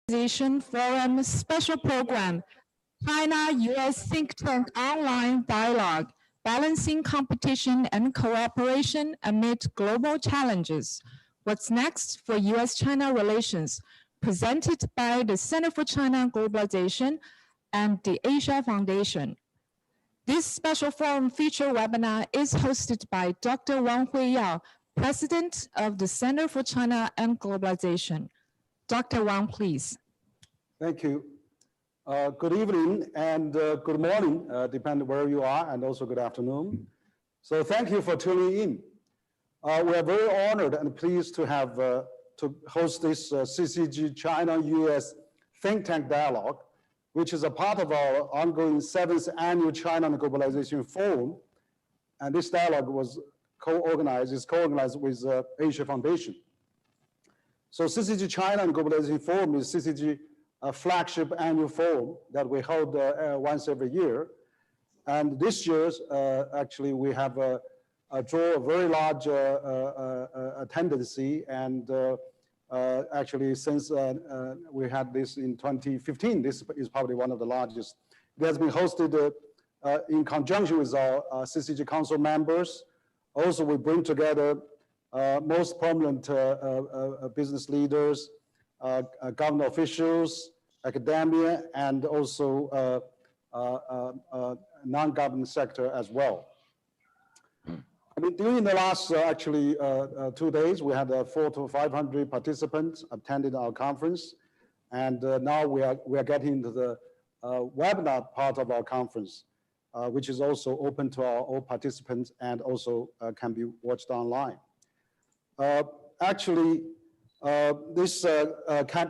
Globalization Forum special program, China-US Think Tank Online Dialogue, Balancing Competition and Cooperation Amid Global Challenges. What's next for US-China relations? Presented by the Center for China and Globalization and the Asia Foundation. This special forum feature webinar is hosted by Dr. Wang Huiyao, President of the Center for China and Globalization. Dr. Wang, please. Thank you. Good evening and good morning, depending where you are, and also good afternoon. So thank you for tuning in. We are very honored and pleased to have to host this CCG China-US Think Tank Dialogue, which is a part of our ongoing 7th Annual China and Globalization Forum. And this dialogue was co-organized with Asia Foundation. So CCG China and Globalization Forum is CCG flagship annual forum that we hold once every year. And this year, actually, we have draw a very large attendance. And actually, since we had this in 2015, this is probably one of the largest. It has been hosted in conjunction with our CCG Council members. Also, we bring together most prominent business leaders, government officials, academia, and also non-government sector as well. I mean, during the last 2 days, we had 400 to 500 participants attended our conference, and now we are getting into the webinar part of our conference, which is also open to all participants and also can be watched online. This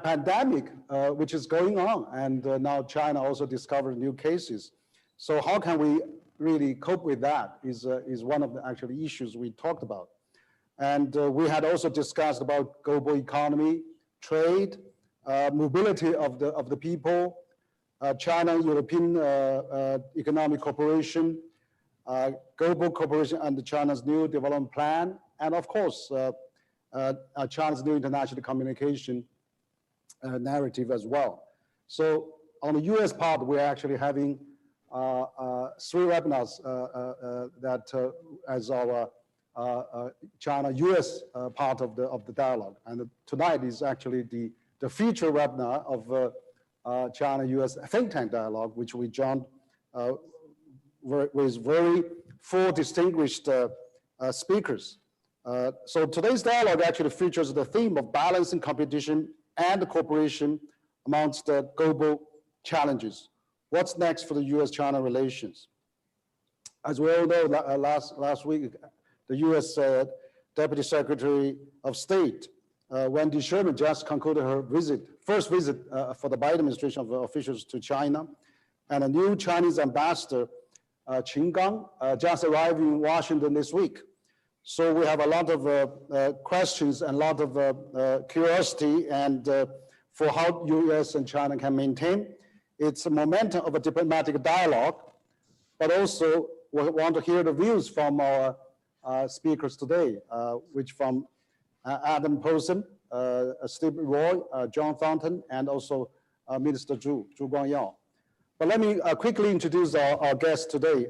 pandemic, which is going on, and now China also discovered new cases. So how can we really cope with that is one of the actually issues we talked about. And we had also discussed about global economy, trade, mobility of the people, China-European economic cooperation, global cooperation under China's new development plan, and of course, China's new international communication narrative as well. So on the US part, we're actually having 3 webinars that as our China-US part of the dialogue. And tonight is actually the feature webinar of China-US Think Tank Dialogue, which we joined with very 4 distinguished speakers. So today's dialogue actually features the theme of balancing competition and cooperation amongst the global challenges. What's next for the US-China relations? As we all know, last week, the US Deputy Secretary of State, Wendy Sherman, just concluded her first visit for the Biden administration of officials to China. And a new Chinese ambassador, Qin Gang, just arrived in Washington this week. So we have a lot of questions and a lot of curiosity and for how US and China can maintain its momentum of a diplomatic dialogue, but also we want to hear the views from our speakers today, which from Adam Posen, Stephen Roy, John Thornton, and also Minister Zhu Guangyao. But let me quickly introduce our guests today.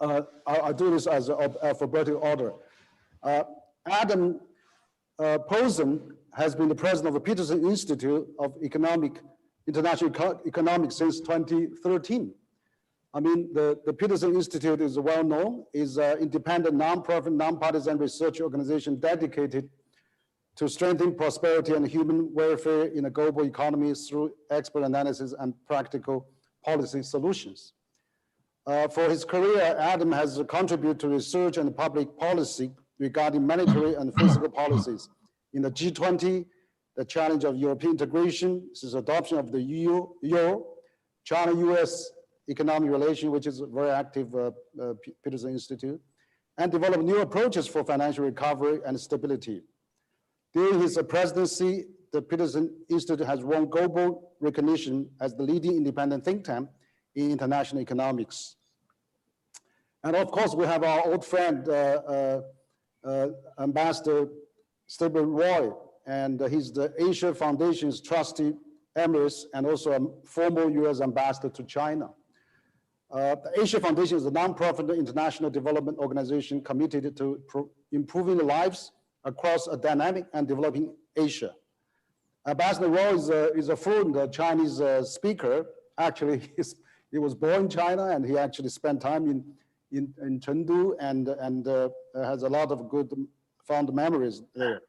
I'll do this as alphabetical order. Adam Posen has been the president of the Peterson Institute of International Economics since 2013. I mean, the Peterson Institute is well known, is an independent, non-profit, non-partisan research organization dedicated to strengthening prosperity and human welfare in a global economy through expert analysis and practical policy solutions. For his career, Adam has contributed to research and public policy regarding monetary and fiscal policies in the G20, the challenge of European integration, since adoption of the euro, China-US economic relation, which is a very active Peterson Institute, and develop new approaches for financial recovery and stability. During his presidency, the Peterson Institute has won global recognition as the leading independent think tank in international economics. And of course, we have our old friend, Ambassador Stephen Roy, and he's the Asia Foundation's trustee emeritus and also a former US ambassador to China. The Asia Foundation is a nonprofit international development organization committed to improving the lives across a dynamic and developing Asia. Ambassador Wong is a fluent Chinese speaker. Actually, he was born in China, and he actually spent time in Chengdu and has a lot of good fond memories there.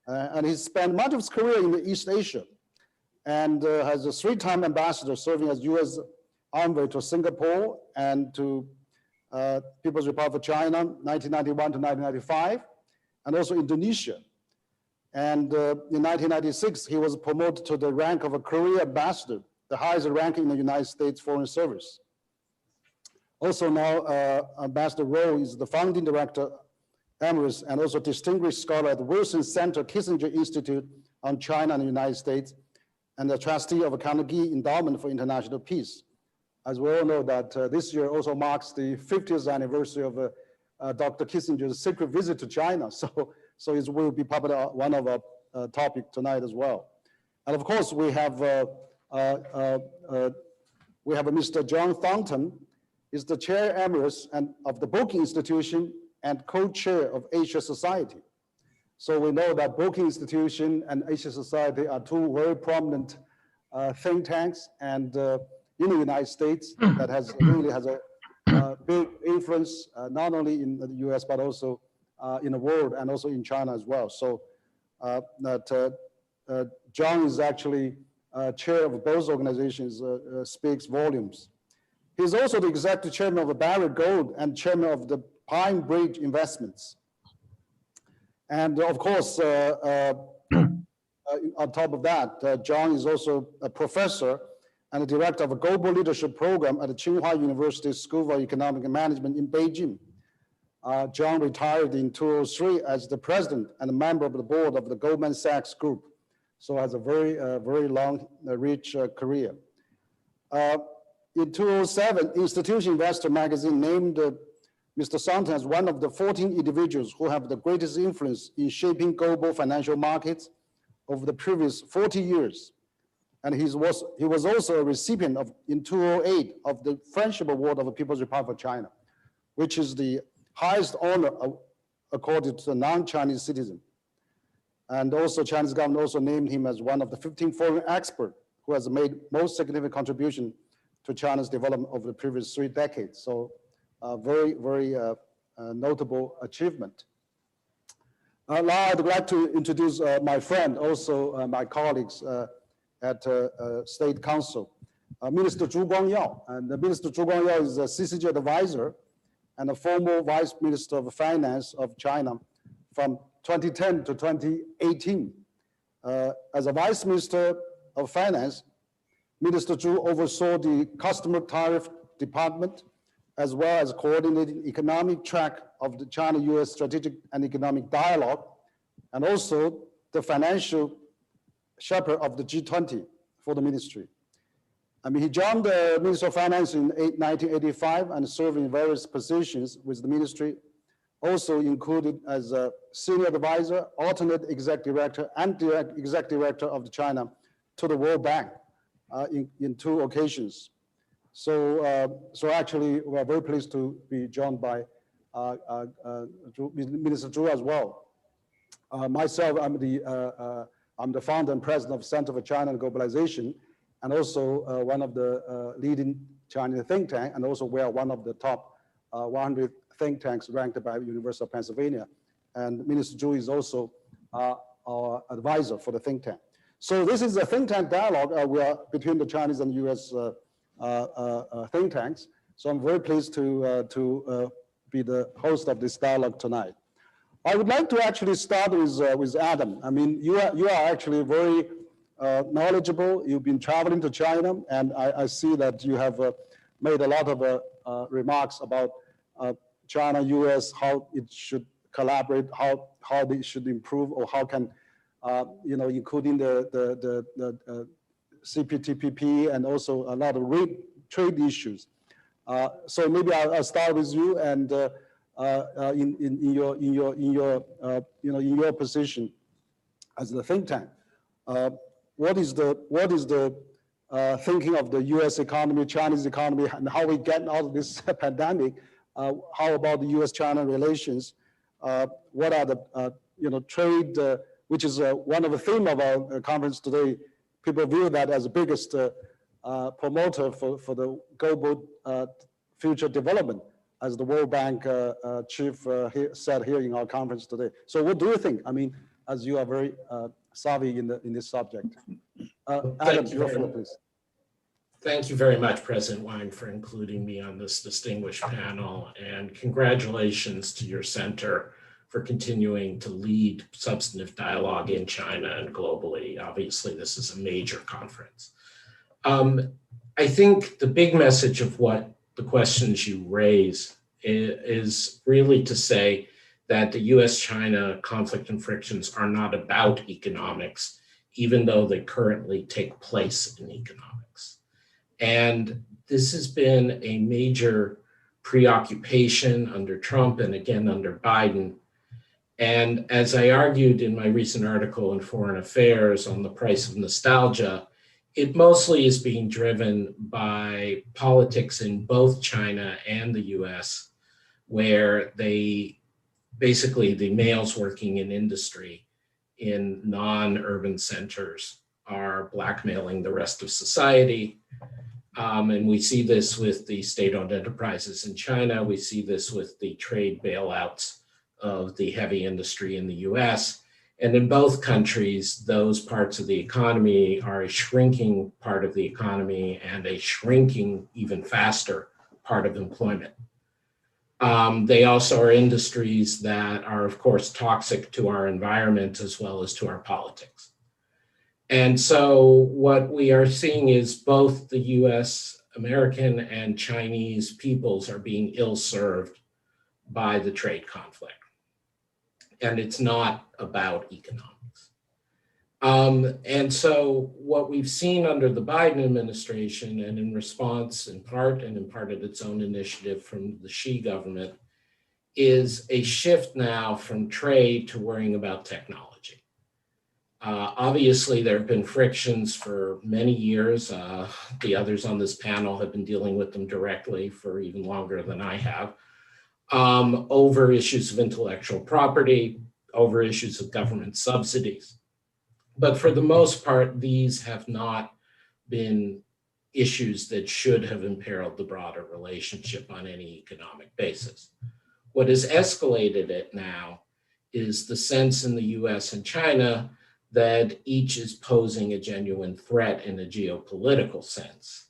And he spent much of his career in East Asia and has a 3-time ambassador serving as US envoy to Singapore and to People's Republic of China, 1991 to 1995, and also Indonesia. And in 1996, he was promoted to the rank of a career ambassador, the highest rank in the United States Foreign Service. Also now, Ambassador Rowe is the founding director, emeritus, and also distinguished scholar at the Wilson Center Kissinger Institute on China and the United States, and the trustee of a Carnegie Endowment for International Peace. As we all know that this year also marks the 50th anniversary of Dr. Kissinger's secret visit to China. So it will be probably one of our topic tonight as well. And of course, we have Mr. John Thornton, is the chair emeritus of the Brookings Institution and co-chair of Asia Society. So we know that Brookings Institution and Asia Society are two very prominent think tanks and in the United States that really has a big influence, not only in the US, but also in the world and also in China as well. So John is actually chair of both organizations, speaks volumes. He's also the executive chairman of Barrick Gold and chairman of the Pine Bridge Investments. And of course, on top of that, John is also a professor and the director of a global leadership program at the Tsinghua University School of Economic Management in Beijing. John retired in 2003 as the president and a member of the board of the Goldman Sachs Group. So has a very long, rich career. In 2007, Institution Investor magazine named Mr. Thornton as one of the 14 individuals who have the greatest influence in shaping global financial markets over the previous 40 years. And he was also a recipient in 2008 of the Friendship Award of the People's Republic of China, which is the highest honor accorded to a non-Chinese citizen. And also Chinese government also named him as one of the 15 foreign experts who has made most significant contribution to China's development over the previous 3 decades. So very notable achievement. Now I'd like to introduce my friend, also my colleagues at State Council, Minister Zhu Guangyao. And Minister Zhu Guangyao is a CCG advisor and a former Vice Minister of Finance of China from 2010 to 2018. As a Vice Minister of Finance, Minister Zhu oversaw the Customer Tariff Department, as well as coordinating economic track of the China-US Strategic and Economic Dialogue, and also the financial shepherd of the G20 for the ministry. I mean, he joined the Ministry of Finance in 1985 and served in various positions with the ministry, also included as a senior advisor, alternate executive director, and direct executive director of the China to the World Bank in 2 occasions. So, so actually, we are very pleased to be joined by Minister Zhu as well. Myself, I'm the founder and president of Center for China and Globalization, and also one of the leading Chinese think tank, and also we are one of the top 100 think tanks ranked by University of Pennsylvania. And Minister Zhu is also our advisor for the think tank. So this is a think tank dialogue we are between the Chinese and US think tanks. So I'm very pleased to be the host of this dialogue tonight. I would like to actually start with Adam. I mean, you are actually very knowledgeable. You've been traveling to China, and I see that you have made a lot of remarks about China, US, how it should collaborate, how they should improve, or how can, you know, including the CPTPP and also a lot of trade issues. So maybe I'll start with you, and in your position as the think tank. What is the thinking of the U.S. economy, Chinese economy, and how we get out of this pandemic? How about the U.S.-China relations? What are the trade, which is one of the theme of our conference today. People view that as the biggest promoter for the global future development, as the World Bank chief said here in our conference today. So what do you think? I mean, as you are very savvy in this subject. Adam, your floor, please. Thank you very much, President Wang, for including me on this distinguished panel, and congratulations to your center for continuing to lead substantive dialogue in China and globally. Obviously, this is a major conference. I think the big message of what the questions you raise is really to say that the US-China conflict and frictions are not about economics, even though they currently take place in economics. And this has been a major preoccupation under Trump and again under Biden. And as I argued in my recent article in Foreign Affairs on the price of nostalgia, it mostly is being driven by politics in both China and the US, where basically the males working in industry in non-urban centers are blackmailing the rest of society. And we see this with the state-owned enterprises in China. We see this with the trade bailouts of the heavy industry in the US. And in both countries, those parts of the economy are a shrinking part of the economy and a shrinking, even faster, part of employment. They also are industries that are, of course, toxic to our environment as well as to our politics. And so what we are seeing is both the US, American, and Chinese peoples are being ill-served by the trade conflict. And it's not about economics. And so what we've seen under the Biden administration, and in response in part and in part of its own initiative from the Xi government, is a shift now from trade to worrying about technology. Obviously, there have been frictions for many years. The others on this panel have been dealing with them directly for even longer than I have, over issues of intellectual property, over issues of government subsidies. But for the most part, these have not been issues that should have imperiled the broader relationship on any economic basis. What has escalated it now is the sense in the US and China that each is posing a genuine threat in a geopolitical sense,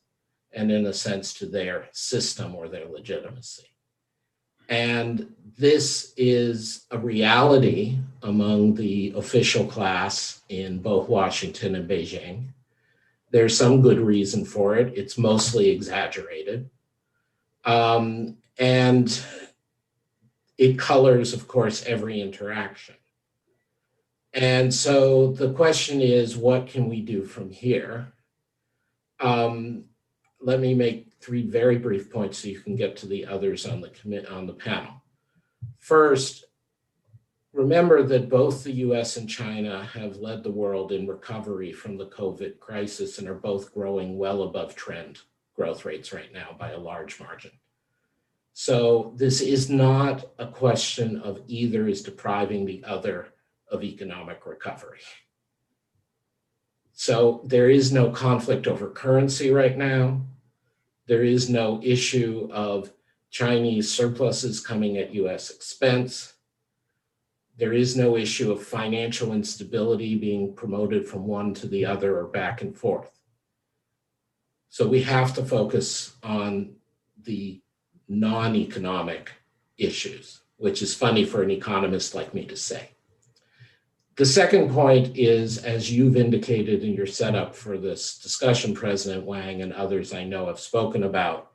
and in a sense to their system or their legitimacy. And this is a reality among the official class in both Washington and Beijing. There's some good reason for it. It's mostly exaggerated. And it colors, of course, every interaction. And so the question is, what can we do from here? Let me make three very brief points so you can get to the others on the panel. First, remember that both the US and China have led the world in recovery from the COVID crisis and are both growing well above trend growth rates right now by a large margin. So this is not a question of either is depriving the other of economic recovery. So there is no conflict over currency right now. There is no issue of Chinese surpluses coming at US expense. There is no issue of financial instability being promoted from one to the other or back and forth. So we have to focus on the non-economic issues, which is funny for an economist like me to say. The second point is, as you've indicated in your setup for this discussion, President Wang and others I know have spoken about,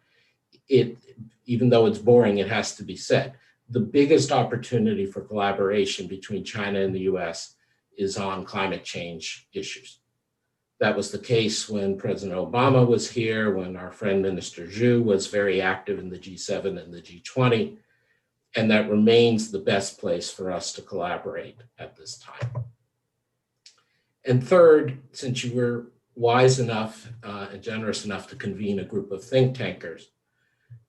it, even though it's boring, it has to be said. The biggest opportunity for collaboration between China and the US is on climate change issues. That was the case when President Obama was here, when our friend Minister Zhu was very active in the G7 and the G20, and that remains the best place for us to collaborate at this time. And third, since you were wise enough and generous enough to convene a group of think tankers,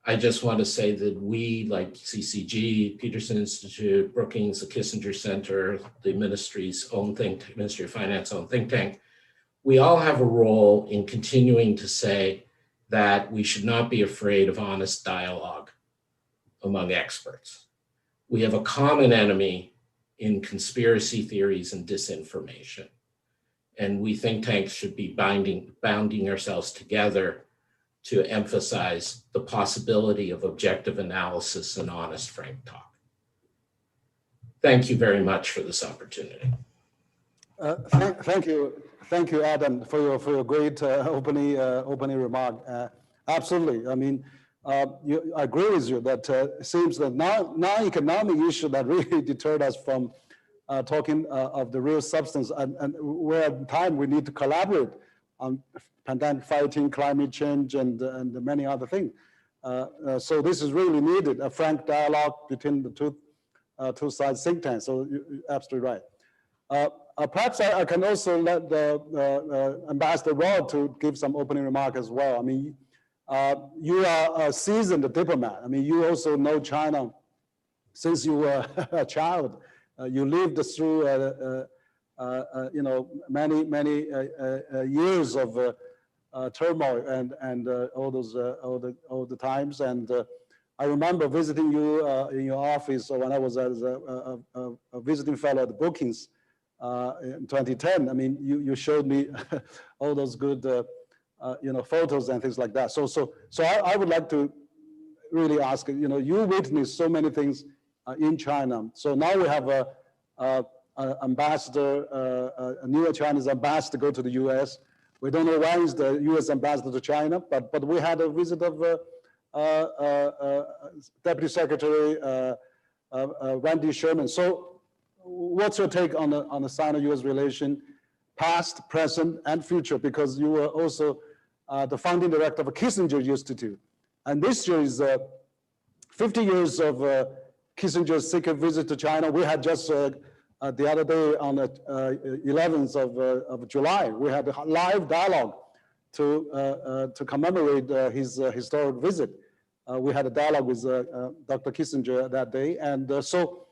I just want to say that we, like CCG, Peterson Institute, Brookings, the Kissinger Center, the Ministry's own Ministry of Finance own think tank, we all have a role in continuing to say that we should not be afraid of honest dialogue among experts. We have a common enemy in conspiracy theories and disinformation. And we think tanks should be bounding ourselves together to emphasize the possibility of objective analysis and honest, frank talk. Thank you very much for this opportunity. Thank you, Adam, for your great opening remark. Absolutely. I mean, I agree with you that it seems that non-economic issue that really deterred us from talking of the real substance, and where at the time we need to collaborate on pandemic fighting, climate change, and many other things. So this is really needed, a frank dialogue between the two sides think tanks. So you're absolutely right. Perhaps I can also let the Ambassador Rod to give some opening remark as well. I mean, you are a seasoned diplomat. I mean, you also know China since you were a child. You lived through, you know, many years of turmoil and all the times. And I remember visiting you in your office when I was as a visiting fellow at the Brookings in 2010. I mean, you showed me all those good, you know, photos and things like that. So I would like to really ask, you know, you witnessed so many things in China. So now we have a ambassador, a new Chinese ambassador go to the U.S. We don't know when is the U.S. ambassador to China, but we had a visit of Deputy Secretary Wendy Sherman. So what's your take on the Sino-US relation, past, present, and future? Because you were also the founding director of a Kissinger Institute. And this year is 50 years of Kissinger's secret visit to China. We had just the other day on the 11th of July, we had a live dialogue to commemorate his historic visit. We had a dialogue with Dr. Kissinger that day. And so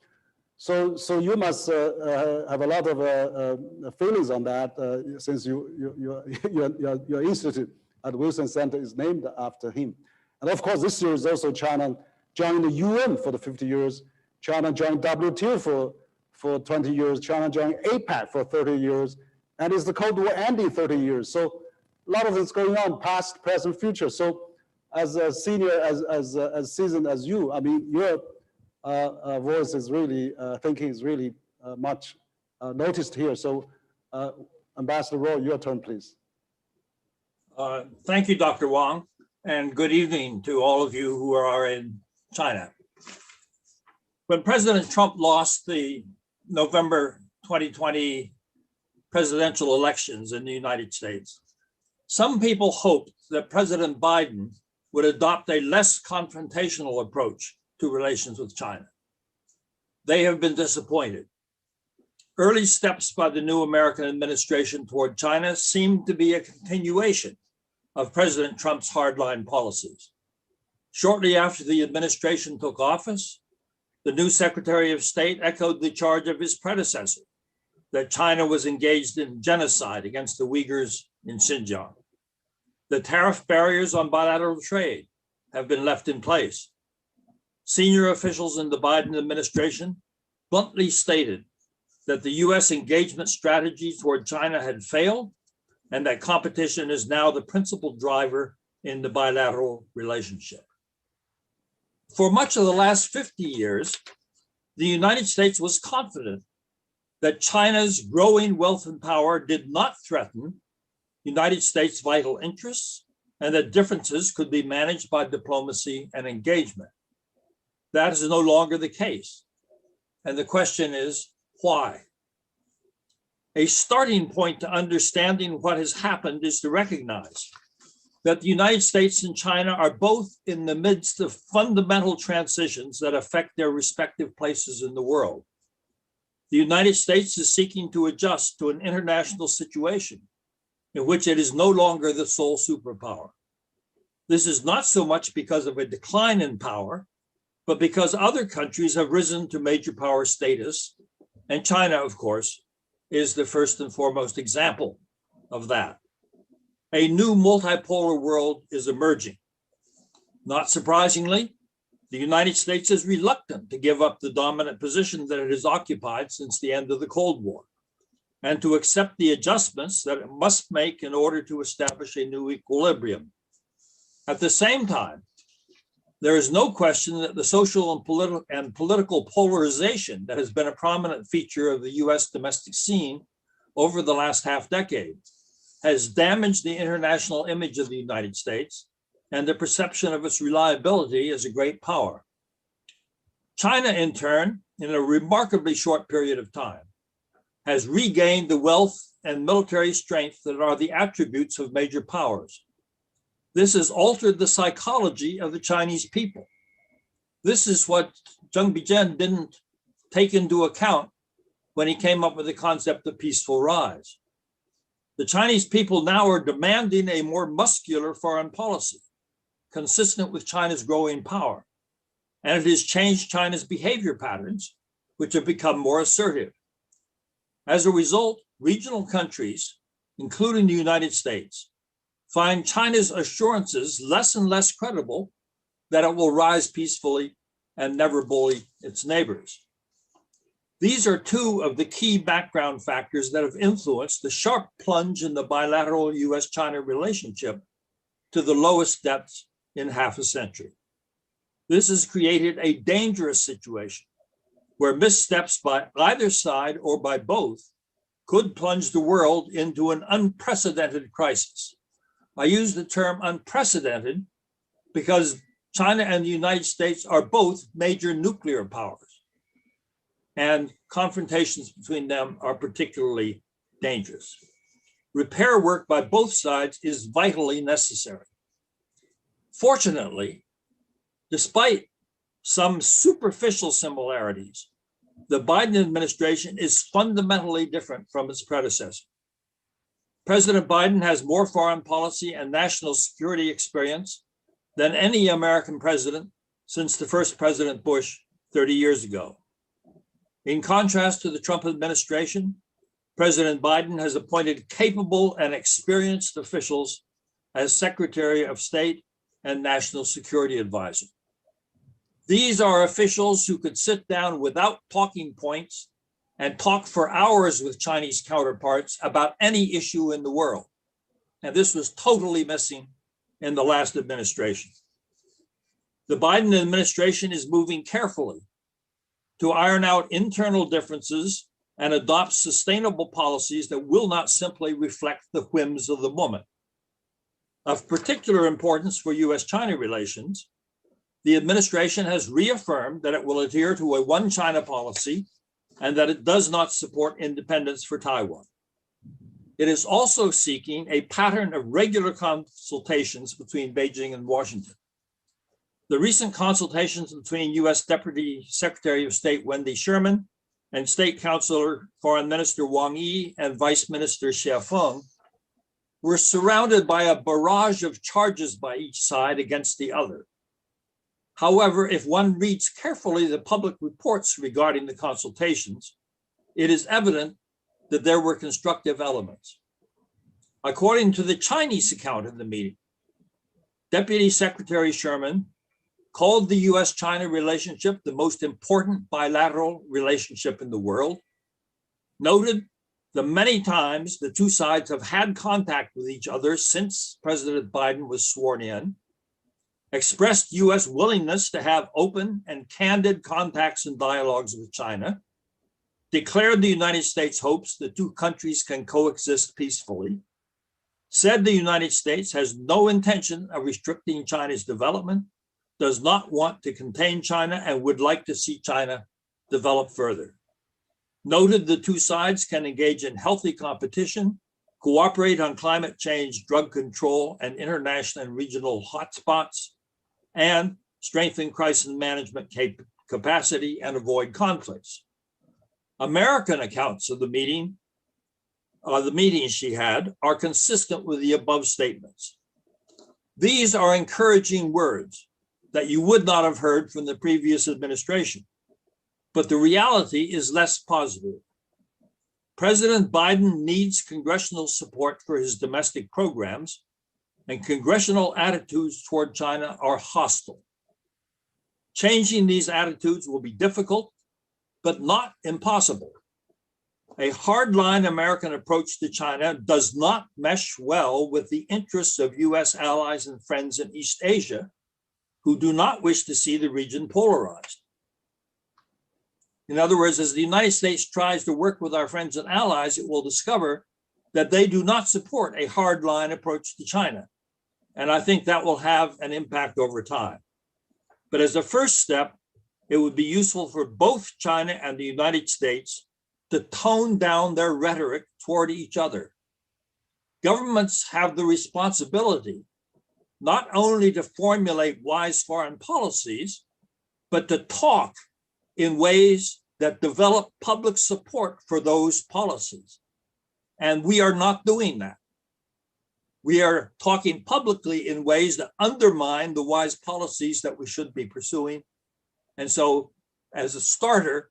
you must have a lot of feelings on that since your institute at Wilson Center is named after him. And of course, this year is also China joined the UN for the 50 years. China joined WTO for 20 years. China joined APEC for 30 years. And it's the Cold War ending 30 years. So a lot of things going on, past, present, future. So as a senior, as seasoned as you, I mean, your voice is really, thinking is really much noticed here. So Ambassador Roy, your turn, please. Thank you, Dr. Wong, and good evening to all of you who are in China. When President Trump lost the November 2020 presidential elections in the United States, some people hoped that President Biden would adopt a less confrontational approach to relations with China. They have been disappointed. Early steps by the new American administration toward China seem to be a continuation of President Trump's hardline policies. Shortly after the administration took office, the new Secretary of State echoed the charge of his predecessor that China was engaged in genocide against the Uyghurs in Xinjiang. The tariff barriers on bilateral trade have been left in place. Senior officials in the Biden administration bluntly stated that the US engagement strategy toward China had failed and that competition is now the principal driver in the bilateral relationship. For much of the last 50 years, the United States was confident that China's growing wealth and power did not threaten United States' vital interests and that differences could be managed by diplomacy and engagement. That is no longer the case. And the question is, why? A starting point to understanding what has happened is to recognize that the United States and China are both in the midst of fundamental transitions that affect their respective places in the world. the United States is seeking to adjust to an international situation in which it is no longer the sole superpower. This is not so much because of a decline in power, but because other countries have risen to major power status, and China, of course, is the first and foremost example of that. A new multipolar world is emerging. Not surprisingly, the United States is reluctant to give up the dominant position that it has occupied since the end of the Cold War, and to accept the adjustments that it must make in order to establish a new equilibrium. At the same time, there is no question that the social and political polarization that has been a prominent feature of the US domestic scene over the last half decade has damaged the international image of the United States and the perception of its reliability as a great power. China, in turn, in a remarkably short period of time, has regained the wealth and military strength that are the attributes of major powers. This has altered the psychology of the Chinese people. This is what Zheng Bijian didn't take into account when he came up with the concept of peaceful rise. The Chinese people now are demanding a more muscular foreign policy, consistent with China's growing power. And it has changed China's behavior patterns, which have become more assertive. As a result, regional countries, including the United States, find China's assurances less and less credible that it will rise peacefully and never bully its neighbors. These are two of the key background factors that have influenced the sharp plunge in the bilateral US-China relationship to the lowest depths in half a century. This has created a dangerous situation where missteps by either side or by both could plunge the world into an unprecedented crisis. I use the term unprecedented because China and the United States are both major nuclear powers, and confrontations between them are particularly dangerous. Repair work by both sides is vitally necessary. Fortunately, despite some superficial similarities, the Biden administration is fundamentally different from its predecessor. President Biden has more foreign policy and national security experience than any American president since the first President Bush 30 years ago. In contrast to the Trump administration, President Biden has appointed capable and experienced officials as Secretary of State and National Security Advisor. These are officials who could sit down without talking points and talk for hours with Chinese counterparts about any issue in the world. And this was totally missing in the last administration. The Biden administration is moving carefully to iron out internal differences and adopt sustainable policies that will not simply reflect the whims of the moment. Of particular importance for US-China relations, the administration has reaffirmed that it will adhere to a one China policy and that it does not support independence for Taiwan. It is also seeking a pattern of regular consultations between Beijing and Washington. The recent consultations between US Deputy Secretary of State Wendy Sherman and State Counselor Foreign Minister Wang and Vice Minister Xie Feng were surrounded by a barrage of charges by each side against the other. However, if one reads carefully the public reports regarding the consultations, it is evident that there were constructive elements. According to the Chinese account of the meeting, Deputy Secretary Sherman called the US-China relationship the most important bilateral relationship in the world, noted the many times the two sides have had contact with each other since President Biden was sworn in, expressed US willingness to have open and candid contacts and dialogues with China, declared the United States hopes the two countries can coexist peacefully, said the United States has no intention of restricting China's development, does not want to contain China, and would like to see China develop further. Noted the two sides can engage in healthy competition, cooperate on climate change, drug control, and international and regional hotspots, and strengthen crisis management capacity and avoid conflicts. American accounts of the meetings she had are consistent with the above statements. These are encouraging words that you would not have heard from the previous administration, but the reality is less positive. President Biden needs congressional support for his domestic programs, and congressional attitudes toward China are hostile. Changing these attitudes will be difficult, but not impossible. A hardline American approach to China does not mesh well with the interests of US allies and friends in East Asia, who do not wish to see the region polarized. In other words, as the United States tries to work with our friends and allies, it will discover that they do not support a hardline approach to China. And I think that will have an impact over time. But as a first step, it would be useful for both China and the United States to tone down their rhetoric toward each other. Governments have the responsibility not only to formulate wise foreign policies, but to talk in ways that develop public support for those policies. And we are not doing that. We are talking publicly in ways that undermine the wise policies that we should be pursuing. And so, as a starter,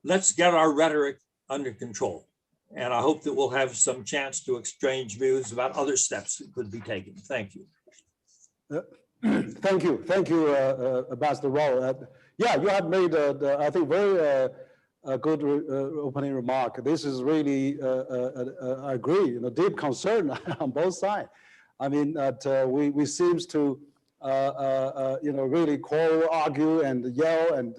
let's get our rhetoric under control. And I hope that we'll have some chance to exchange views about other steps that could be taken. Thank you. Thank you, Ambassador Wong. Yeah, you have made, I think, very good opening remark. This is really, I agree, deep concern on both sides. I mean, that we seems to, really quarrel, argue, and yell, and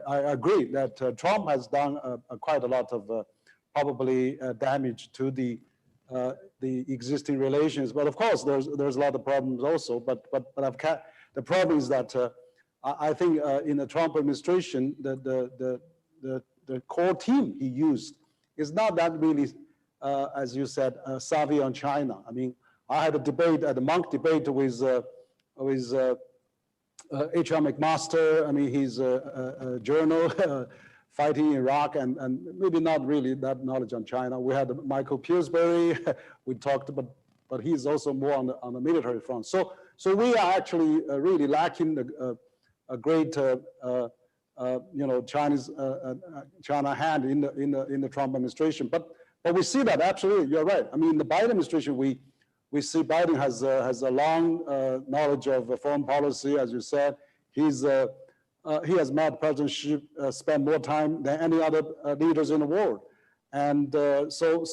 I agree that Trump has done quite a lot of probably damage to the existing relations. But of course, there's a lot of problems also. But the problem is that I think in the Trump administration, the core team he used is not that really, as you said, savvy on China. I mean, I had a debate at the Monk debate with H.R. McMaster. I mean, he's a journal fighting in Iraq and maybe not really that knowledge on China. We had Michael Pillsbury. We talked about, but he's also more on the military front. So we are actually really lacking a great China hand in the Trump administration. But we see that absolutely. You're right. I mean, the Biden administration, we see Biden has a long knowledge of foreign policy, as you said. He has met President Xi, spent more time than any other leaders in the world. And so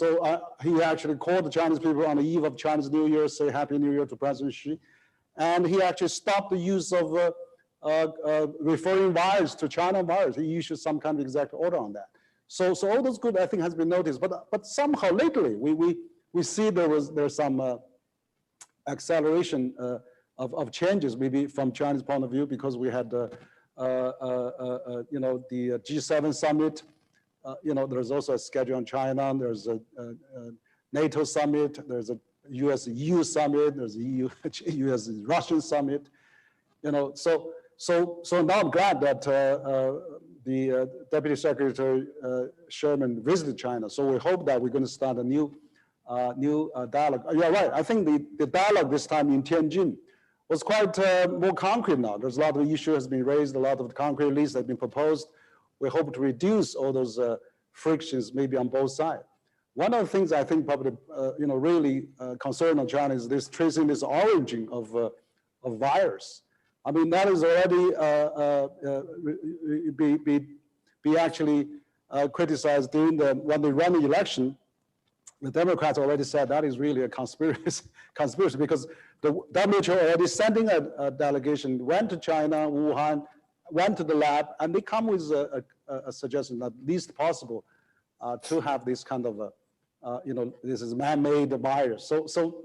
he actually called the Chinese people on the eve of Chinese New Year, say Happy New Year to President Xi. And he actually stopped the use of referring virus to China virus. He issued some kind of executive order on that. So all those good, I think, has been noticed. But somehow lately, we see there's some acceleration of changes, maybe from Chinese point of view, because we had the G7 summit. There's also a schedule on China. There's a NATO summit. There's a US-EU summit. There's a US-Russian summit. So now I'm glad that the Deputy Secretary Sherman visited China. So we hope that we're going to start a new dialogue. You're right. I think the dialogue this time in Tianjin was quite more concrete now. There's a lot of issues has been raised, a lot of concrete lists have been proposed. We hope to reduce all those frictions maybe on both sides. One of the things I think probably really concerned on China is this tracing this origin of virus. I mean, that is already be actually criticized during when they ran the election. The Democrats already said that is really a conspiracy because the WHO already sending a delegation, went to China, Wuhan, went to the lab, and they come with a suggestion that least possible to have this kind of this is man-made virus. So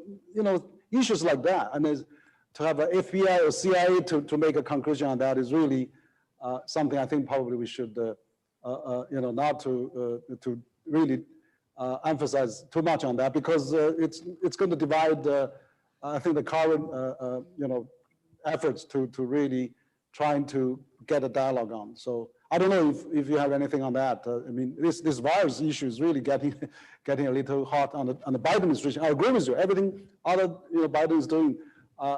issues like that, and to have a FBI or CIA to make a conclusion on that is really something I think probably we should not to really emphasize too much on that, because it's going to divide I think the current efforts to really trying to get a dialogue on. So I don't know if you have anything on that. I mean, this virus issue is really getting a little hot on the Biden administration. I agree with you. Everything other Biden is doing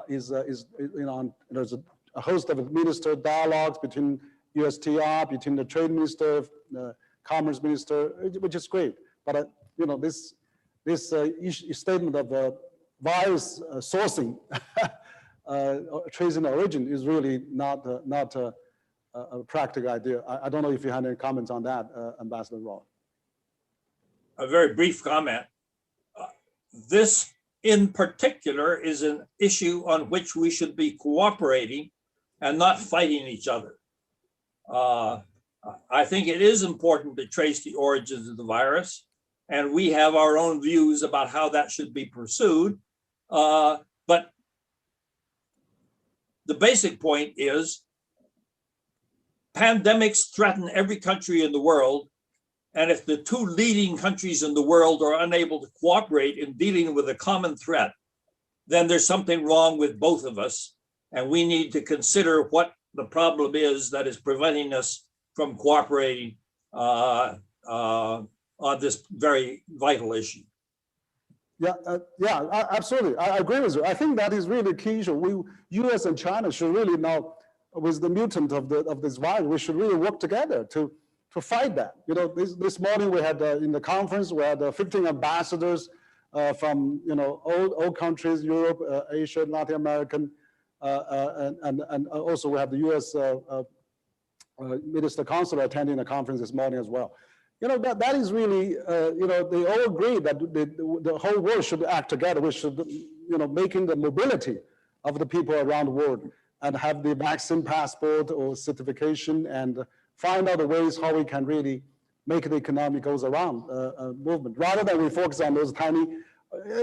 is there's a host of administered dialogues between USTR, between the trade minister, the commerce minister, which is great. But this statement of virus sourcing, tracing origin is really not a practical idea. I don't know if you had any comments on that, Ambassador Roy. A very brief comment. This in particular is an issue on which we should be cooperating and not fighting each other. I think it is important to trace the origins of the virus, and we have our own views about how that should be pursued. But the basic point is pandemics threaten every country in the world. And if the two leading countries in the world are unable to cooperate in dealing with a common threat, then there's something wrong with both of us. And we need to consider what the problem is that is preventing us from cooperating on this very vital issue. Yeah, absolutely. I agree with you. I think that is really a key issue. U.S. and China should really now, with the mutant of this virus, we should really work together to fight that. This morning we had in the conference, we had 15 ambassadors from all countries, Europe, Asia, Latin American, and also we have the U.S. Minister Consular attending the conference this morning as well. That is really, they all agree that the whole world should act together. We should, making the mobility of the people around the world and have the vaccine passport or certification and find out the ways how we can really make the economy goes around movement, rather than we focus on those tiny,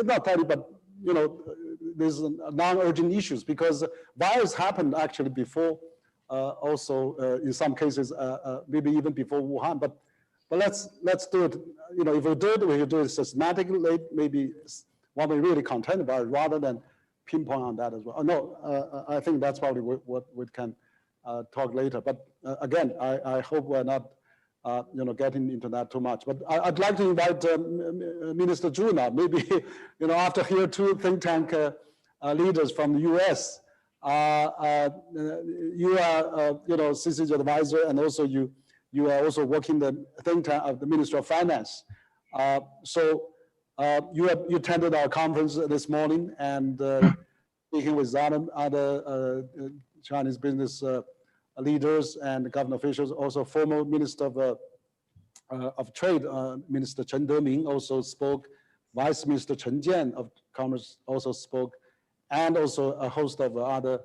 not tiny, but there's non-urgent issues, because virus happened actually before, also in some cases, maybe even before Wuhan. But let's do it. If we do it systematically, maybe when we really contend about it, rather than pinpoint on that as well. No, I think that's probably what we can talk later. But again, I hope we're not getting into that too much. But I'd like to invite Minister Zhu now. Maybe after here two think tank leaders from the U.S. You are CCG advisor, and also you are also working the think tank of the Ministry of Finance. So you attended our conference this morning and speaking with other Chinese business leaders and government officials. Also, former Minister of Trade, Minister Chen Deming, also spoke. Vice Minister Chen Jian of Commerce also spoke, and also a host of other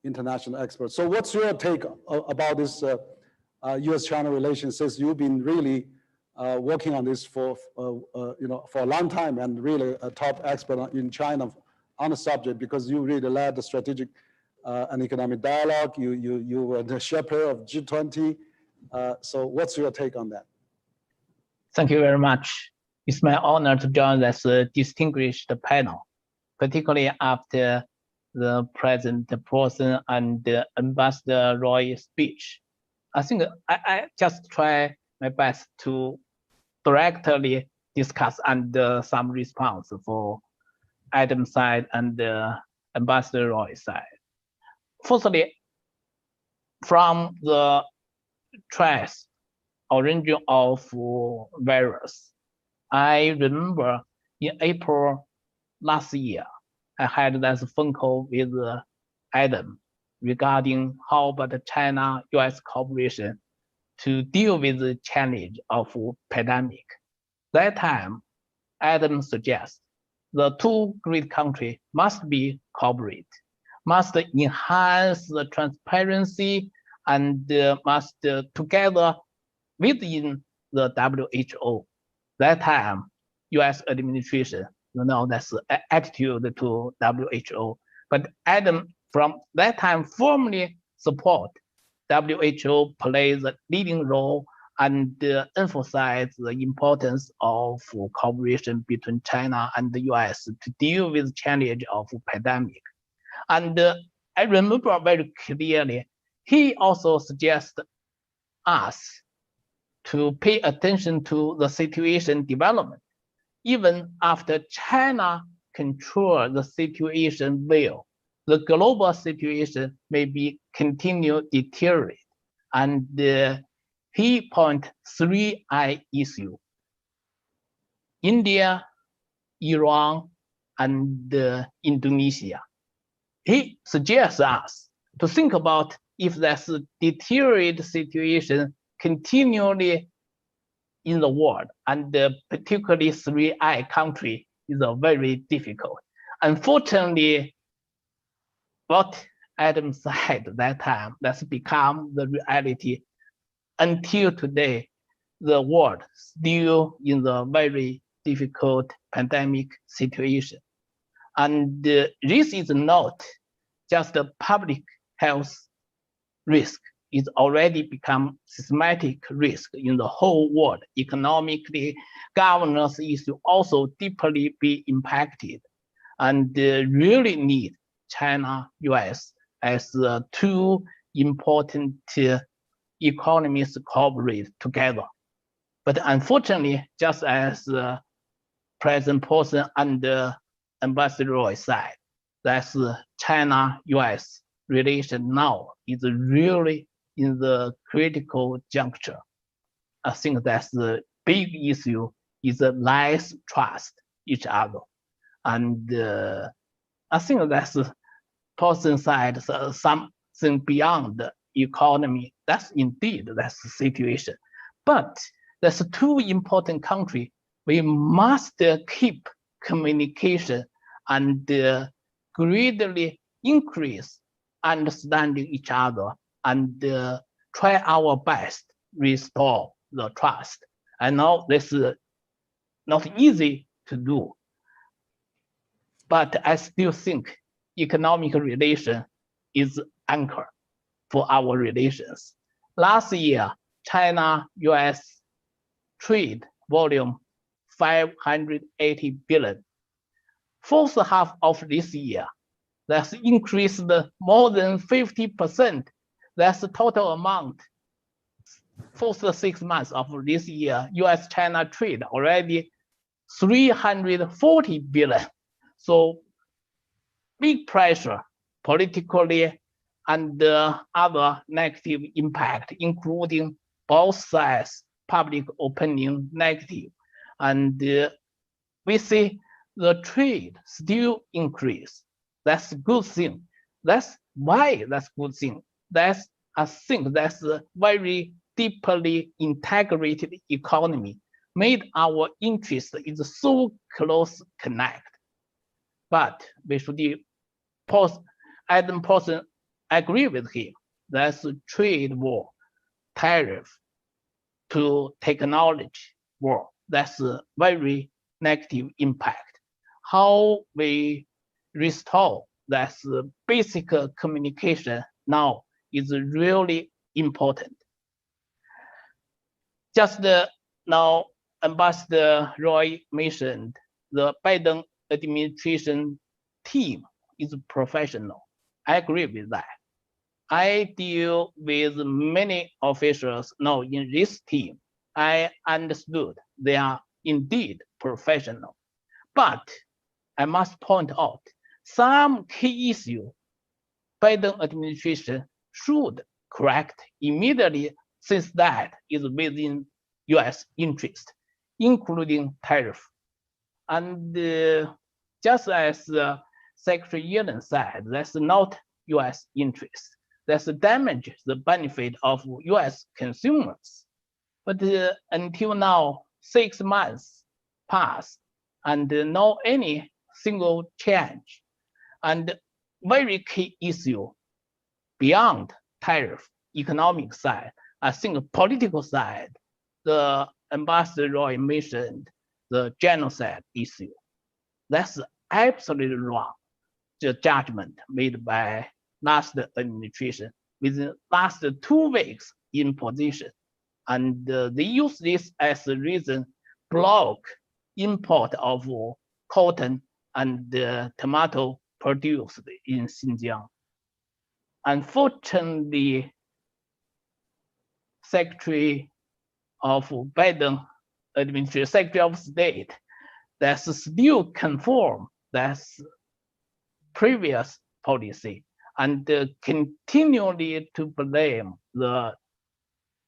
international experts. So, what's your take about this U.S.-China relations? Since you've been really working on this for a long time, and really a top expert in China on the subject, because you really led the strategic and economic dialogue. You were the shepherd of G20. So what's your take on that? Thank you very much. It's my honor to join this distinguished panel, particularly after the President Posen and the Ambassador Roy's speech. I think I just try my best to directly discuss and some response for Adam's side and Ambassador Roy's side. Firstly, from the trace origin of virus, I remember in April last year, I had that phone call with Adam regarding how about the China-US cooperation to deal with the challenge of pandemic. That time, Adam suggests the two great countries must be cooperate, must enhance the transparency, and must together within the WHO. That time, U.S. administration, that's the attitude to WHO. But Adam, from that time, formally support WHO plays a leading role and emphasize the importance of cooperation between China and the U.S. to deal with the challenge of pandemic. And I remember very clearly, he also suggests us to pay attention to the situation development. Even after China control the situation well, the global situation may be continue deteriorate. And he point 3I issue: India, Iran, and Indonesia. He suggests us to think about if there's a deteriorated situation continually in the world, and particularly 3I country is very difficult. Unfortunately, what Adam said at that time, that's become the reality. Until today, the world still in the very difficult pandemic situation. And this is not just a public health risk, it's already become systematic risk in the whole world. Economically, governance issue also deeply be impacted, and really need China, US as two important economies cooperate together. But unfortunately, just as President Posen and Ambassador Roy said, that's China-US relation now is really in the critical juncture. I think that's the big issue is less trust each other. And I think that's Posen side, something beyond the economy. That's indeed, that's the situation. But there's two important countries. We must keep communication and gradually increase understanding each other and try our best restore the trust. I know this is not easy to do, but I still think economic relation is anchor for our relations. Last year, China-US trade volume 580 billion. First half of this year, that's increased more than 50%. That's the total amount. First 6 months of this year, US-China trade already 340 billion. So big pressure politically and other negative impact, including both sides, public opinion negative. And we see the trade still increase. That's a good thing. That's why that's a good thing. That's, I think that's a very deeply integrated economy, made our interest is so close connect. But we should Adam Posen agree with him. That's a trade war, tariff to technology war. That's a very negative impact. How we restore that basic communication now is really important. Just now, Ambassador Roy mentioned the Biden administration team is professional. I agree with that. I deal with many officials now in this team. I understood they are indeed professional. But I must point out some key issues Biden administration should correct immediately, since that is within US interest, including tariff. And just as Secretary Yellen said, that's not US interest. That's damage the benefit of US consumers. But until now, 6 months passed and no any single change. And very key issue beyond tariff, economic side, I think political side, the Ambassador Roy mentioned the genocide issue. That's absolutely wrong. The judgment made by last administration within last 2 weeks in position. And they use this as a reason block import of cotton and tomato produced in Xinjiang. Unfortunately, Secretary of Biden administration, Secretary of State, that's still conform that's previous policy and continually to blame the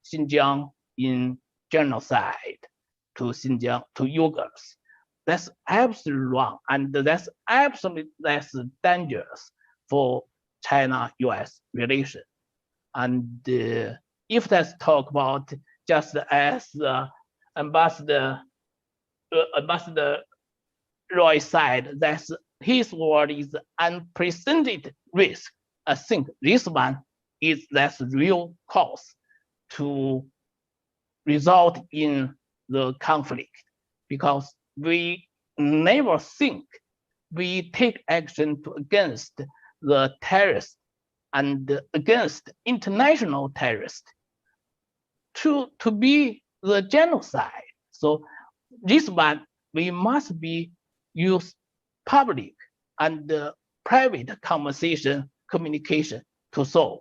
Xinjiang in genocide to Xinjiang, to Uyghurs. That's absolutely wrong, and that's dangerous for China-US relation. And if let's talk about just as Ambassador Roy said, that's his word is unprecedented risk. I think this one is that's real cause to result in the conflict, because we never think we take action against the terrorists and against international terrorists to be the genocide. So this one we must be use public and private communication to solve.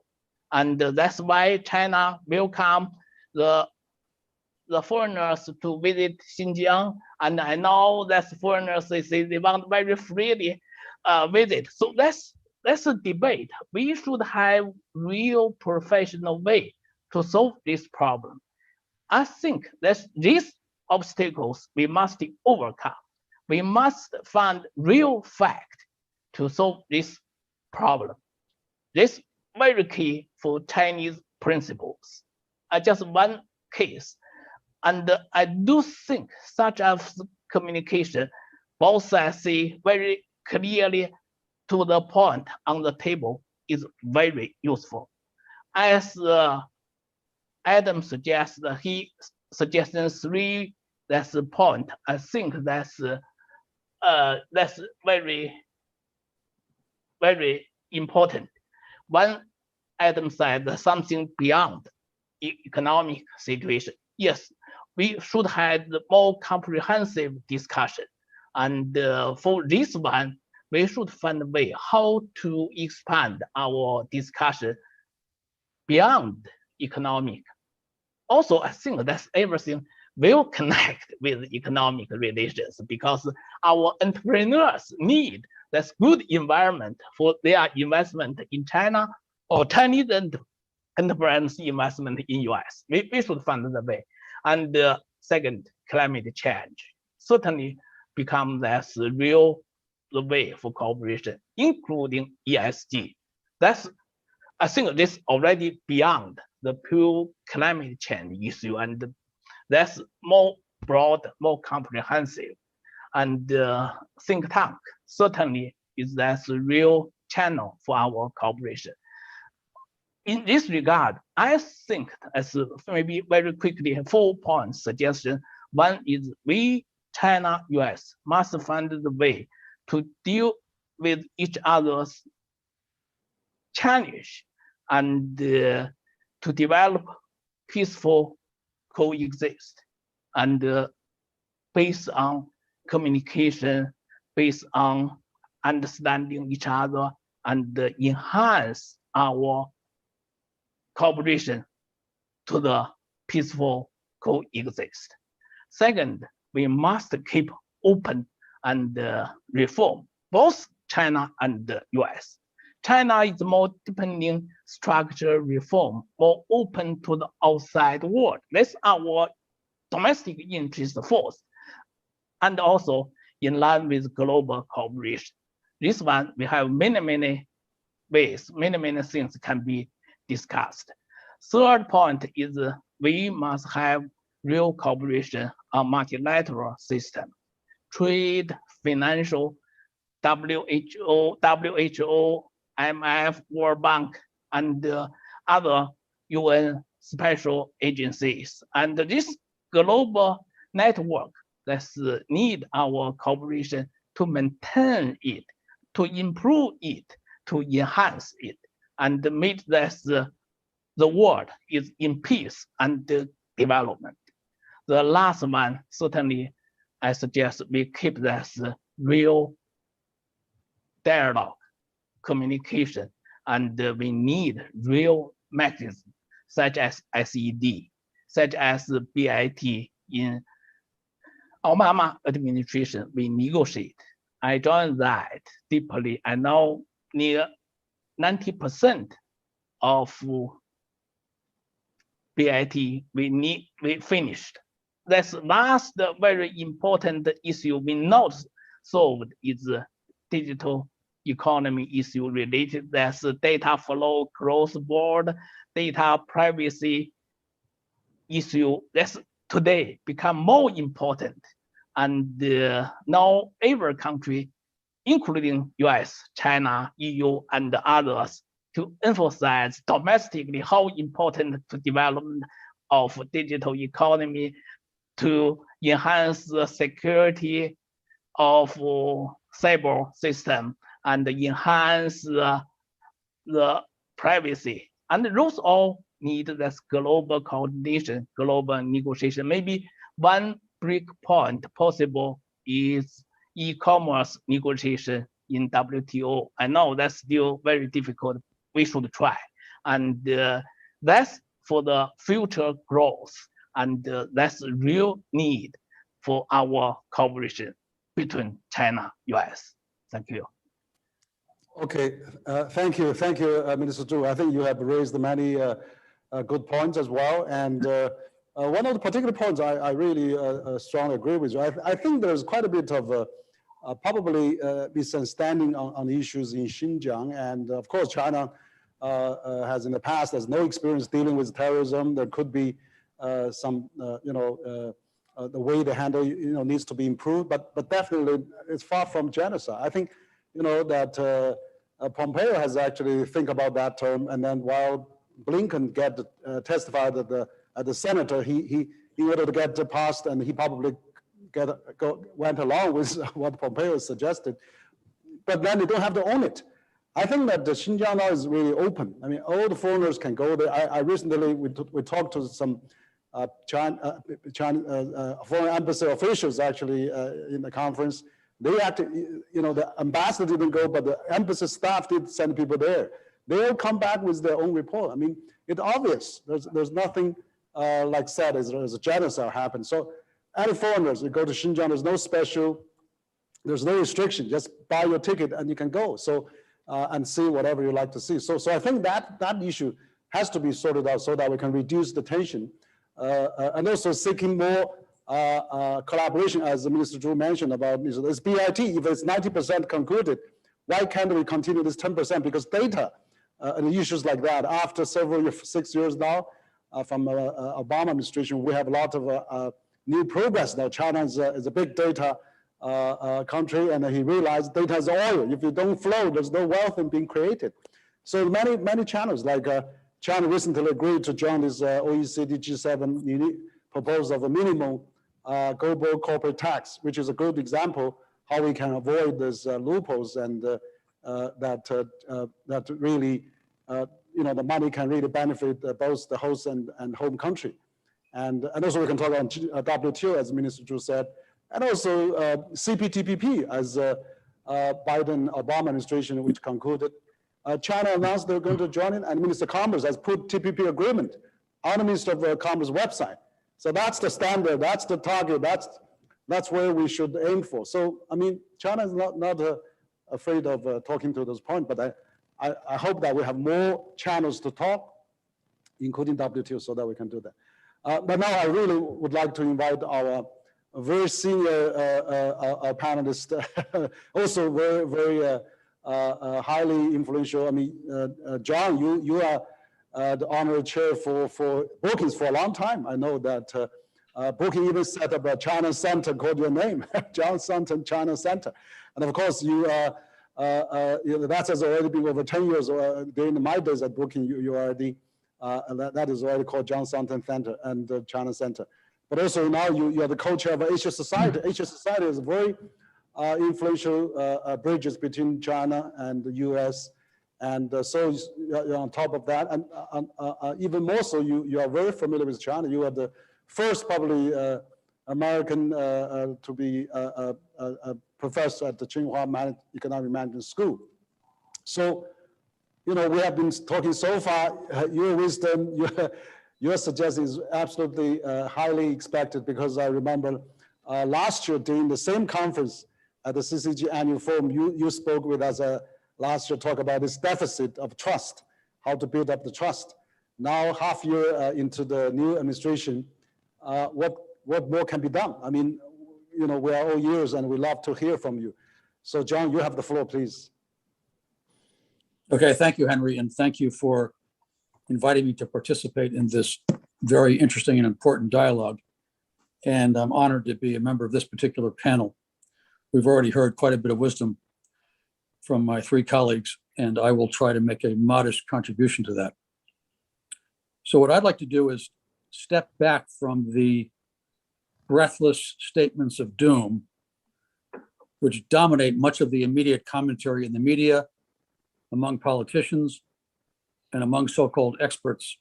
And that's why China welcome the foreigners to visit Xinjiang. And I know that foreigners they want very freely visit. So that's a debate. We should have real professional way to solve this problem. I think that these obstacles we must overcome. We must find real fact to solve this problem. This very key for Chinese principles. Just one case, and I do think such as communication, both sides see very clearly to the point on the table is very useful. As Adam suggests, he suggests three. That's the point. I think that's very, very important. One Adam said something beyond economic situation. Yes, we should have more comprehensive discussion. And for this one, we should find a way how to expand our discussion beyond economic. Also, I think that everything will connect with economic relations, because our entrepreneurs need this good environment for their investment in China or Chinese enterprise investment in US. We should find the way. And second, climate change certainly becomes as real the way for cooperation, including ESG. I think this already beyond the pure climate change issue, and that's more broad, more comprehensive. And think tank certainly is that real channel for our cooperation. In this regard, I think as maybe very quickly 4 points suggestion. One is we, China, US must find the way to deal with each other's challenge and to develop peaceful coexist, and based on communication, based on understanding each other, and enhance our cooperation to the peaceful coexist. Second, we must keep open and reform both China and the US. China is more depending structural reform, more open to the outside world. That's our domestic interest first, and also in line with global cooperation. This one, we have many ways, many things can be discussed. Third point is we must have real cooperation on multilateral system, trade, financial, WHO, IMF, World Bank, and other UN special agencies. And this global network that's need our cooperation to maintain it, to improve it, to enhance it, and make that the world is in peace and development. The last one, certainly, I suggest we keep that real dialogue, communication, and we need real mechanism such as SED, such as the PIIE in Obama administration, we negotiate. I joined that deeply. I know near 90% of PIIE we finished. That's last very important issue we not solved is the digital economy issue related. That's data flow, cross-border data privacy issue. That's today become more important. And now every country, including US, China, EU, and others, to emphasize domestically how important to development of digital economy to enhance the security of cyber system and enhance the privacy. And those all need this global coordination, global negotiation. Maybe one break point possible is e-commerce negotiation in WTO. I know that's still very difficult. We should try. And that's for the future growth. And that's a real need for our cooperation between China, US. Thank you. Okay, thank you, Minister Zhu. I think you have raised many good points as well. And one of the particular points I really strongly agree with you. I think there's quite a bit of probably misunderstanding on the issues in Xinjiang. And of course, China has in the past has no experience dealing with terrorism. There could be some, the way they handle, needs to be improved. But definitely, it's far from genocide. I think, that Pompeo has actually think about that term, and then while Blinken testified at the Senate, he in order to get passed, and he probably went along with what Pompeo suggested, but then they don't have to own it. I think that the Xinjiang now is really open. I mean, all the foreigners can go there. I recently, we talked to some China foreign embassy officials actually in the conference. They actually, the ambassador didn't go, but the embassy staff did send people there. They all come back with their own report. I mean, it's obvious. There's nothing like said as a genocide happened. So any foreigners, you go to Xinjiang, there's no restriction. Just buy your ticket and you can go. So and see whatever you like to see. So I think that issue has to be sorted out so that we can reduce the tension and also seeking more collaboration, as the Minister Zhu mentioned about this PIIE. If it's 90% concluded, why can't we continue this 10%? Because data and issues like that, after 6 years now from Obama administration, we have a lot of new progress now. China is a big data country, and he realized data is oil. If you don't flow, there's no wealth in being created. So many channels, like China recently agreed to join this OECD G7 proposal of a minimum global corporate tax, which is a good example how we can avoid these loopholes, and that really, the money can really benefit both the host and home country. And also we can talk about WTO, as Minister Zhu said, and also CPTPP, as Biden-Obama administration, which concluded. China announced they're going to join it, and Minister of Commerce has put TPP agreement on the Minister of Commerce website. So that's the standard, that's the target, that's where we should aim for. So, I mean, China is not afraid of talking to those points, but I hope that we have more channels to talk, including WTO, so that we can do that. But now I really would like to invite our very senior panelist, also very highly influential. I mean, John, you are the honorary chair for Brookings for a long time. I know that Brookings even set up a China Center called your name, John Thornton China Center. And of course, that has already been over 10 years. During my days at Brookings, you already, that is already called John Thornton Center and China Center. But also now you are the co-chair of Asia Society. Asia Society is very influential bridges between China and the US. And so you're on top of that. And even more so, you are very familiar with China. You are the first probably American to be a professor at the Tsinghua Economic Management School. So we have been talking so far, your wisdom, your suggestion is absolutely highly expected, because I remember last year during the same conference at the CCG annual forum, you spoke with us last year, talk about this deficit of trust, how to build up the trust. Now, half year into the new administration, what more can be done? I mean, we are all ears and we love to hear from you. So John, you have the floor, please. Okay, thank you, Henry, and thank you for inviting me to participate in this very interesting and important dialogue. And I'm honored to be a member of this particular panel. We've already heard quite a bit of wisdom from my three colleagues, and I will try to make a modest contribution to that. So what I'd like to do is step back from the breathless statements of doom, which dominate much of the immediate commentary in the media, among politicians, and among so-called experts,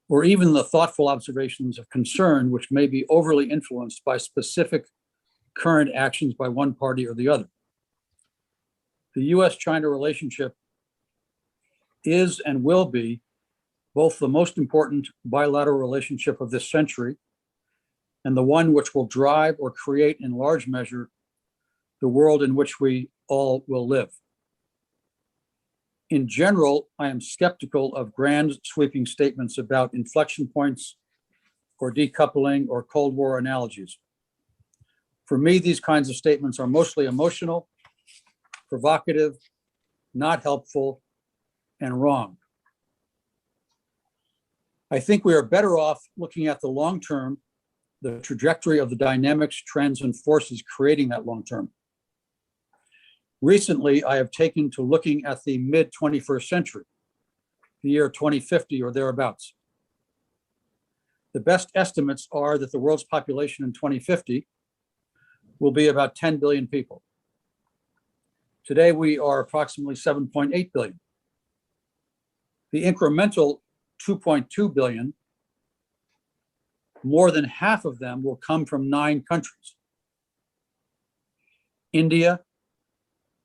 or even the thoughtful observations of concern, which may be overly influenced by specific current actions by one party or the other. The US-China relationship is and will be both the most important bilateral relationship of this century and the one which will drive or create in large measure the world in which we all will live. In general, I am skeptical of grand sweeping statements about inflection points or decoupling or Cold War analogies. For me, these kinds of statements are mostly emotional, provocative, not helpful, and wrong. I think we are better off looking at the long term, the trajectory of the dynamics, trends, and forces creating that long term. Recently, I have taken to looking at the mid-21st century, the year 2050 or thereabouts. The best estimates are that the world's population in 2050 will be about 10 billion people. Today, we are approximately 7.8 billion. The incremental 2.2 billion, more than half of them will come from 9 countries: India,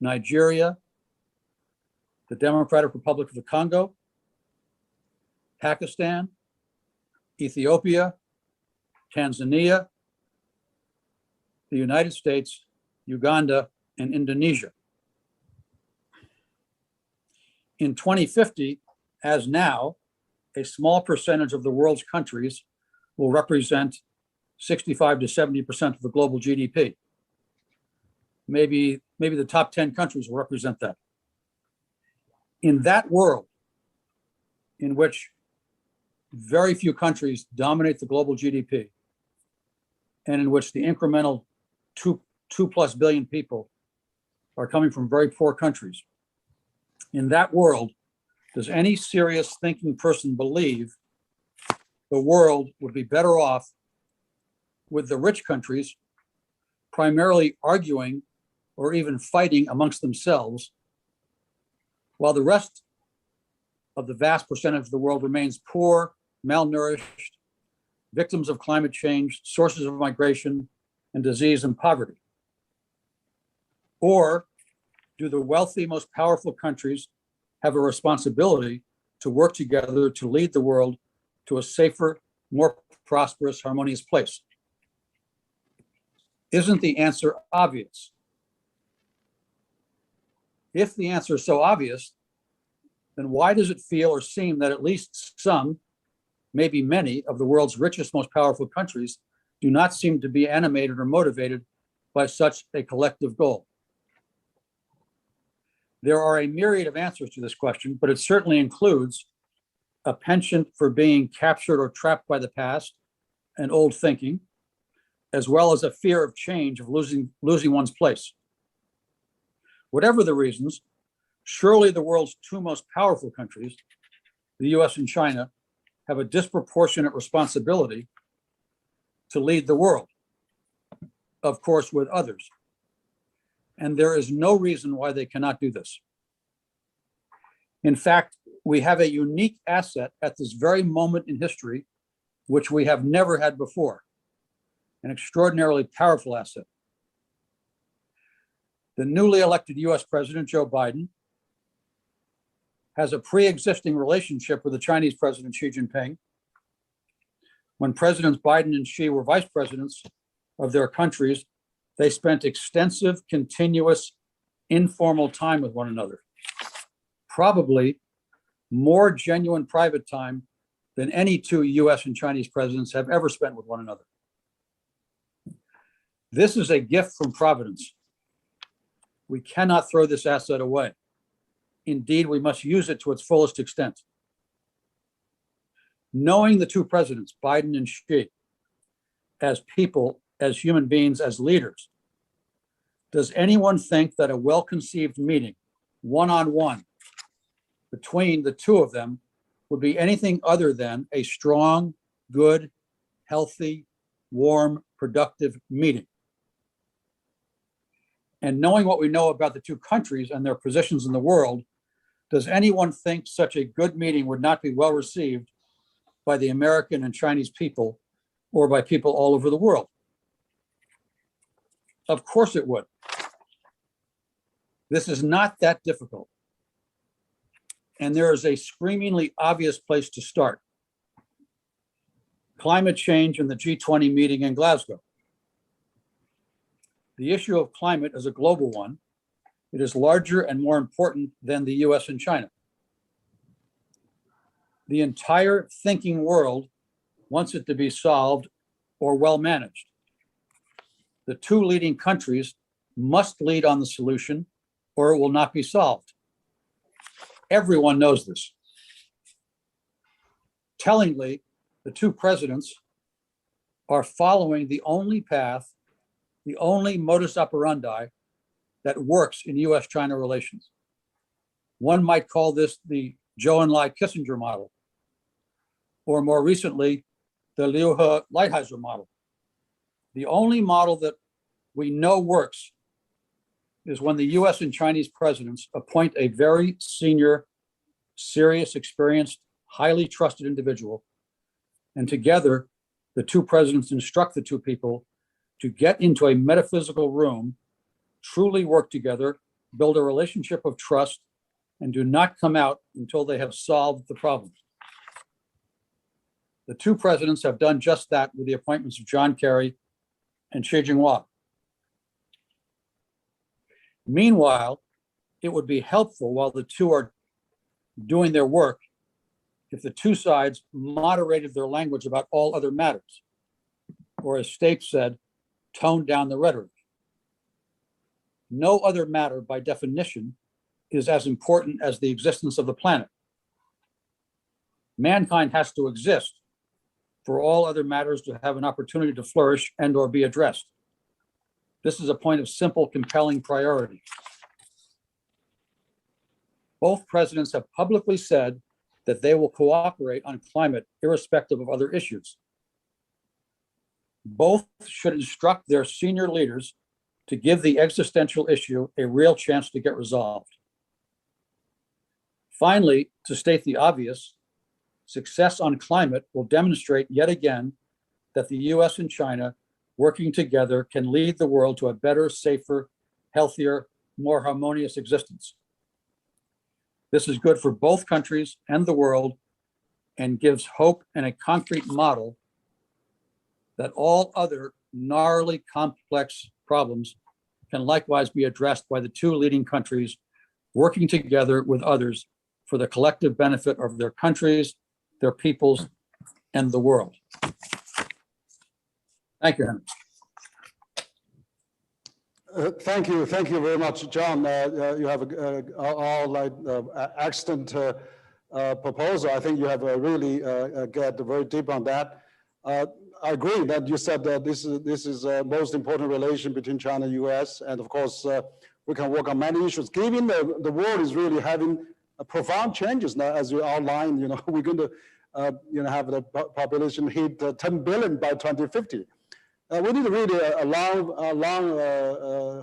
Nigeria, the Democratic Republic of the Congo, Pakistan, Ethiopia, Tanzania, the United States, Uganda, and Indonesia. In 2050, as now, a small percentage of the world's countries will represent 65 to 70% of the global GDP. Maybe the top 10 countries will represent that. In that world, in which very few countries dominate the global GDP, and in which the incremental 2+ billion people are coming from very poor countries, in that world, does any serious thinking person believe the world would be better off with the rich countries primarily arguing or even fighting amongst themselves, while the rest of the vast percentage of the world remains poor, malnourished, victims of climate change, sources of migration and disease and poverty? Or do the wealthy, most powerful countries have a responsibility to work together to lead the world to a safer, more prosperous, harmonious place? Isn't the answer obvious? If the answer is so obvious, then why does it feel or seem that at least some, maybe many, of the world's richest, most powerful countries do not seem to be animated or motivated by such a collective goal? There are a myriad of answers to this question, but it certainly includes a penchant for being captured or trapped by the past and old thinking, as well as a fear of change, of losing one's place. Whatever the reasons, surely the world's 2 most powerful countries, the US and China, have a disproportionate responsibility to lead the world, of course, with others. And there is no reason why they cannot do this. In fact, we have a unique asset at this very moment in history, which we have never had before, an extraordinarily powerful asset. The newly elected US President, Joe Biden, has a pre-existing relationship with the Chinese President Xi Jinping. When Presidents Biden and Xi were vice presidents of their countries, they spent extensive, continuous, informal time with one another. Probably more genuine private time than any two US and Chinese presidents have ever spent with one another. This is a gift from Providence. We cannot throw this asset away. Indeed, we must use it to its fullest extent. Knowing the two presidents, Biden and Xi, as people, as human beings, as leaders, does anyone think that a well-conceived meeting, one-on-one, between the two of them would be anything other than a strong, good, healthy, warm, productive meeting? And knowing what we know about the two countries and their positions in the world, does anyone think such a good meeting would not be well received by the American and Chinese people or by people all over the world? Of course it would. This is not that difficult. And there is a screamingly obvious place to start. Climate change and the G20 meeting in Glasgow. The issue of climate is a global one. It is larger and more important than the US and China. The entire thinking world wants it to be solved or well managed. The two leading countries must lead on the solution or it will not be solved. Everyone knows this. Tellingly, the two presidents are following the only path, the only modus operandi that works in US-China relations. One might call this the Zhou Enlai Kissinger model, or more recently, the Liu He Lighthizer model. The only model that we know works is when the US and Chinese presidents appoint a very senior, serious, experienced, highly trusted individual, and together, the two presidents instruct the two people to get into a metaphysical room, truly work together, build a relationship of trust, and do not come out until they have solved the problem. The two presidents have done just that with the appointments of John Kerry and Xi Jinping. Meanwhile, it would be helpful while the two are doing their work if the two sides moderated their language about all other matters, or as Stapes said, toned down the rhetoric. No other matter by definition is as important as the existence of the planet. Mankind has to exist for all other matters to have an opportunity to flourish and or be addressed. This is a point of simple, compelling priority. Both presidents have publicly said that they will cooperate on climate irrespective of other issues. Both should instruct their senior leaders to give the existential issue a real chance to get resolved. Finally, to state the obvious, success on climate will demonstrate yet again that the US and China working together can lead the world to a better, safer, healthier, more harmonious existence. This is good for both countries and the world and gives hope and a concrete model that all other gnarly, complex problems can likewise be addressed by the two leading countries working together with others for the collective benefit of their countries, their peoples, and the world. Thank you, Henry. Thank you very much, John. You have excellent proposal. I think you have really get very deep on that. I agree that you said that this is most important relation between China and US, and of course we can work on many issues. Given the world is really having profound changes now, as you outlined. We're going to have the population hit 10 billion by 2050. We need really a long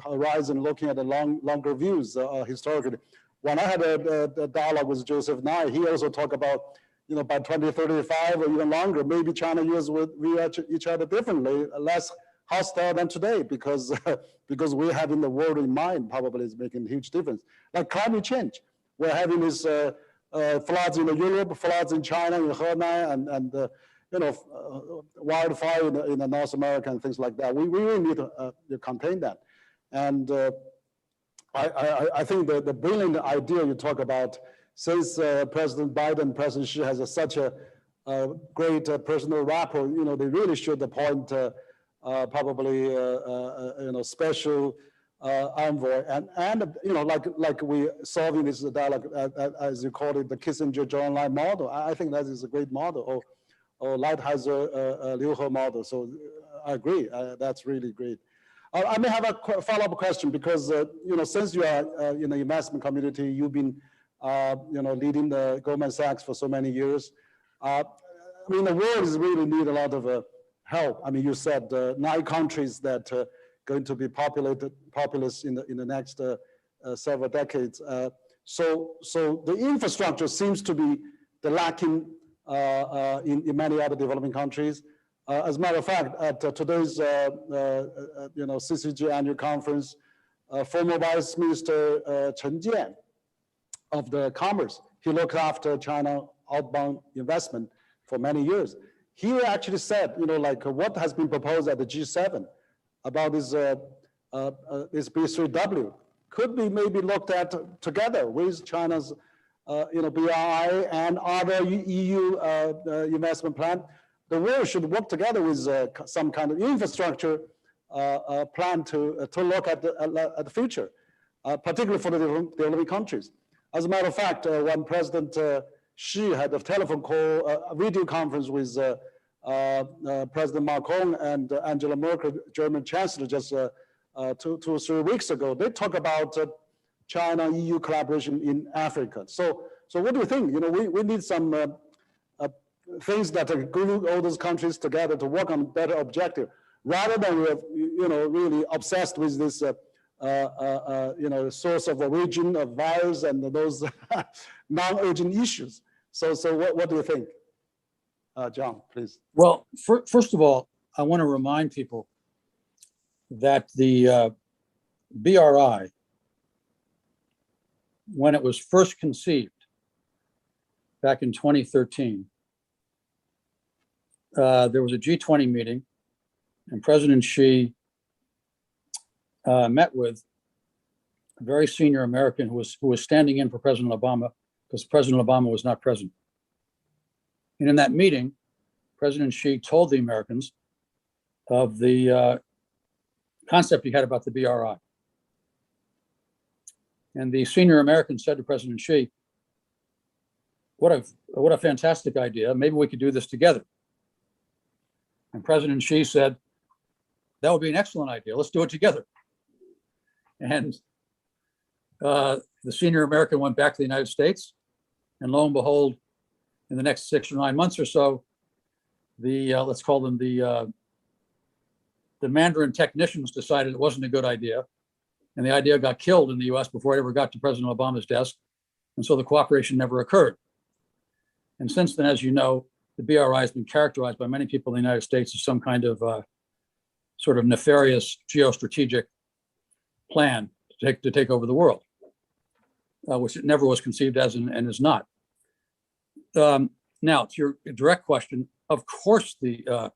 horizon, looking at the longer views historically. When I had a dialogue with Joseph Nye, he also talked about, by 2035 or even longer, maybe China and US will view each other differently, less hostile than today, because we're having the world in mind. Probably is making a huge difference. Like climate change, we're having this floods in Europe, floods in China, in Henan, and you know, wildfire in North America and things like that. We really need to contain that. And I think the brilliant idea you talk about, since President Biden, President Xi has such a great personal rapport, you know, they really should appoint probably you know, special envoy, and you know, like we solving this dialogue, as you call it, the Kissinger Joint Line model. I think that is a great model, or Lighthizer Liu He model. So I agree, that's really great. I may have a follow-up question because you know, since you are in the investment community, you've been you know, leading the Goldman Sachs for so many years. I mean, the world is really need a lot of help. I mean, you said 9 countries that going to be populous in the next several decades. So the infrastructure seems to be the lacking in many other developing countries. As a matter of fact, at today's you know, CCG annual conference, former Vice Minister Chen Jian of the Commerce, he looked after China outbound investment for many years. He actually said, you know, like what has been proposed at the G7 about this this B3W could be maybe looked at together with China's you know, BRI and other EU investment plan. The world should work together with some kind of infrastructure plan to look at the future, particularly for the developing countries. As a matter of fact, when President Xi had a telephone call, a video conference with President Macron and Angela Merkel, German Chancellor, just 2 or 3 weeks ago, they talk about China-EU collaboration in Africa. So what do you think? You know, we need some things that glue all those countries together to work on better objective, rather than you know, really obsessed with this you know, source of origin of virus and those non-urgent issues. So what do you think? John, please. Well, first of all, I want to remind people that the BRI, when it was first conceived back in 2013, there was a G20 meeting, and President Xi met with a very senior American who was standing in for President Obama because President Obama was not present. And in that meeting, President Xi told the Americans of the concept he had about the BRI. And the senior American said to President Xi, what a fantastic idea. Maybe we could do this together. And President Xi said, that would be an excellent idea. Let's do it together. And the senior American went back to the United States. And lo and behold, in the next 6 or 9 months or so, the let's call them the Mandarin technicians decided it wasn't a good idea. And the idea got killed in the US before it ever got to President Obama's desk. And so the cooperation never occurred. And since then, as you know, the BRI has been characterized by many people in the United States as some kind of sort of nefarious geostrategic plan to take over the world, which it never was conceived as and is not. Now, to your direct question, of course, the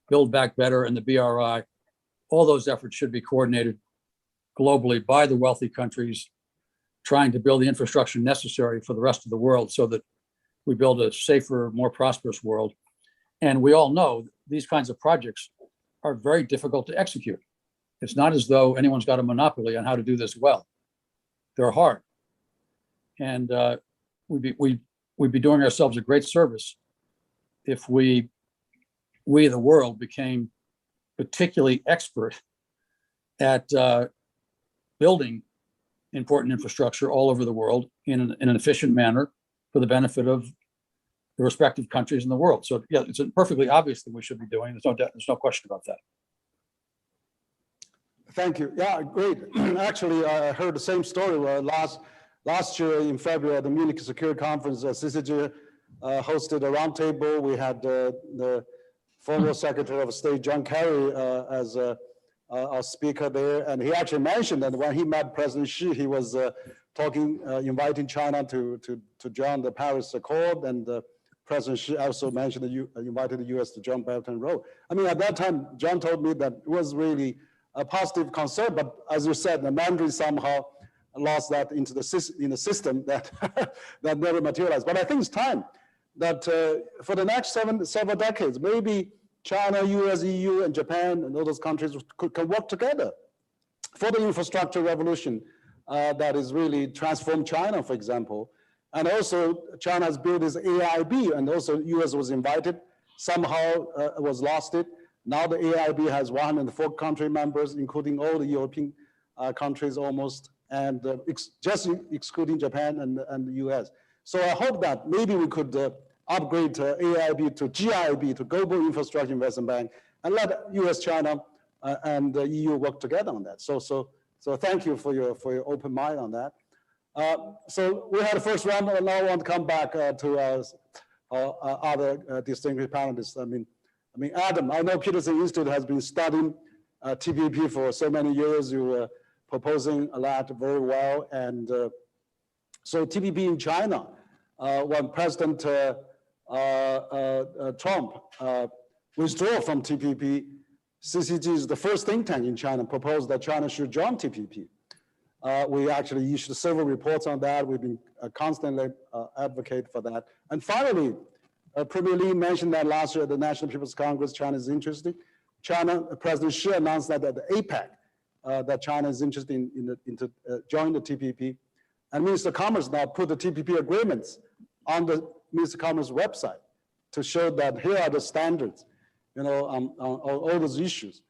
Build Back Better and the BRI, all those efforts should be coordinated globally by the wealthy countries trying to build the infrastructure necessary for the rest of the world so that we build a safer, more prosperous world. And we all know these kinds of projects are very difficult to execute. It's not as though anyone's got a monopoly on how to do this well. They're hard. And we'd be doing ourselves a great service if we the world, became particularly expert at building important infrastructure all over the world in an efficient manner for the benefit of the respective countries in the world. So yeah, it's a perfectly obvious thing we should be doing. There's no question about that. Thank you. Yeah, great. Actually, I heard the same story last year in February at the Munich Security Conference. CCG hosted a roundtable. We had the former Secretary of State John Kerry as a speaker there, and he actually mentioned that when he met President Xi, he was inviting China to join the Paris Accord, and President Xi also mentioned invited the U.S. to join Belt and Road. I mean, at that time, John told me that it was really a positive concern, but as you said, the Mandarin somehow lost that in the system that that never materialized. But I think it's time that for the next several decades, maybe China, US, EU, and Japan, and all those countries can work together for the infrastructure revolution that is really transformed China, for example. And also, China has built this AIIB, and also US was invited, somehow was lost it. Now the AIIB has 104 country members, including all the European countries almost, and just excluding Japan and the US. So I hope that maybe we could upgrade AIIB to GIB, to Global Infrastructure Investment Bank, and let US, China, and the EU work together on that. So thank you for your open mind on that. So we had the first round, and now I want to come back to our other distinguished panelists. I mean, Adam, I know Peterson Institute has been studying TPP for so many years. You were proposing a lot very well. And so TPP in China, when President Trump withdrew from TPP, CCG is the first think tank in China, proposed that China should join TPP. We actually issued several reports on that. We've been constantly advocate for that. And finally, Premier Li mentioned that last year at the National People's Congress, China is interested. President Xi announced that at the APEC, that China is interested in joining the TPP. And Minister of Commerce now put the TPP agreements on the Minister of Commerce website to show that here are the standards, on all those issues.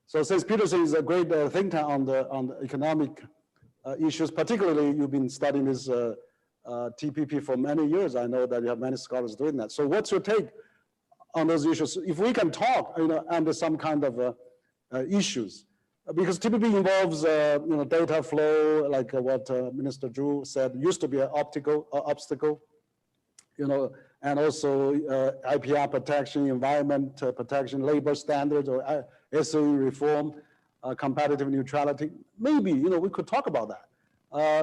So since Peterson is a great think tank on the economic issues, particularly you've been studying this TPP for many years. I know that you have many scholars doing that. So what's your take on those issues? If we can talk, under some kind of issues, because TPP involves, data flow, like what Minister Zhu said, used to be an obstacle, and also IPR protection, environment protection, labor standards, or SOE reform, competitive neutrality. Maybe, we could talk about that.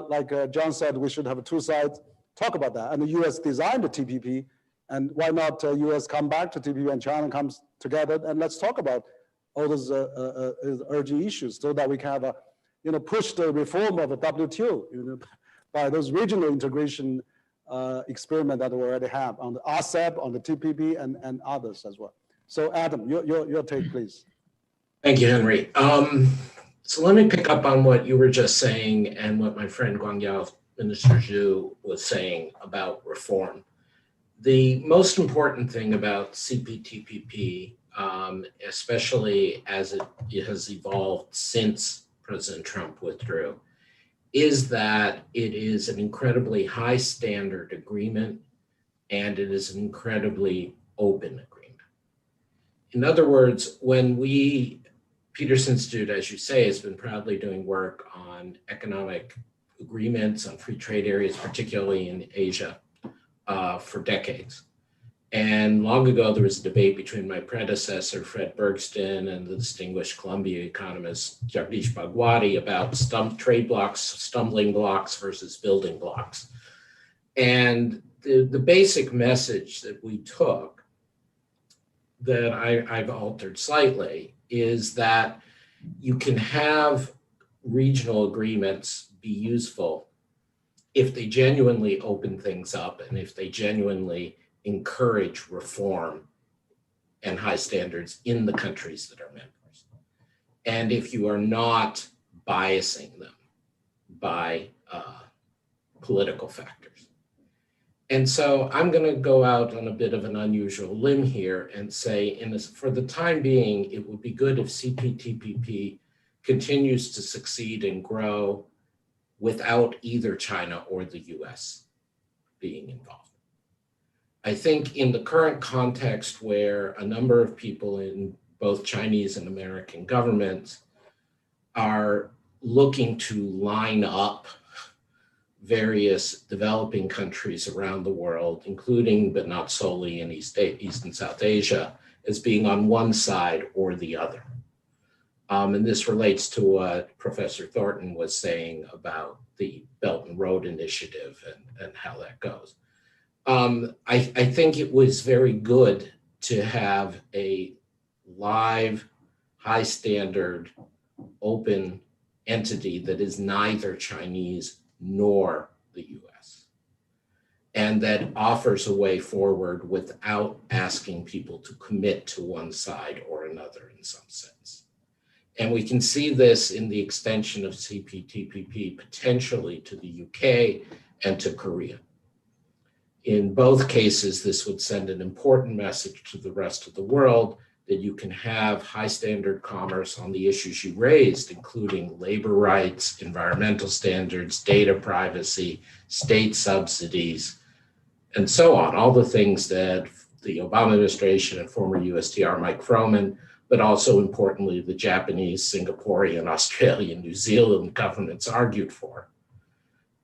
Like John said, we should have two sides talk about that. And the US designed the TPP, and why not US come back to TPP and China comes together, and let's talk about all those urgent issues so that we can have push the reform of the WTO, by those regional integration experiment that we already have on the RCEP, on the TPP, and others as well. So Adam, your take, please. Thank you, Henry. So let me pick up on what you were just saying and what my friend Guangyao, Minister Zhu, was saying about reform. The most important thing about CPTPP, especially as it has evolved since President Trump withdrew, is that it is an incredibly high standard agreement, and it is an incredibly open agreement. In other words, when Peterson Institute, as you say, has been proudly doing work on economic agreements on free trade areas, particularly in Asia, for decades. And long ago, there was a debate between my predecessor, Fred Bergston, and the distinguished Columbia economist, Jagdish Bhagwati, about trade blocks, stumbling blocks versus building blocks. And the basic message that we took, that I've altered slightly, is that you can have regional agreements be useful if they genuinely open things up and if they genuinely encourage reform and high standards in the countries that are members. And if you are not biasing them by political factors. And so I'm going to go out on a bit of an unusual limb here and say, for the time being, it would be good if CPTPP continues to succeed and grow without either China or the US being involved. I think in the current context where a number of people in both Chinese and American governments are looking to line up various developing countries around the world, including but not solely in East and South Asia, as being on one side or the other. And this relates to what Professor Thornton was saying about the Belt and Road Initiative and how that goes. I think it was very good to have a live, high standard, open entity that is neither Chinese nor the US, and that offers a way forward without asking people to commit to one side or another in some sense. And we can see this in the extension of CPTPP potentially to the UK and to Korea. In both cases, this would send an important message to the rest of the world that you can have high standard commerce on the issues you raised, including labor rights, environmental standards, data privacy, state subsidies, and so on. All the things that the Obama administration and former USTR Mike Froman, but also importantly, the Japanese, Singaporean, Australian, New Zealand governments argued for.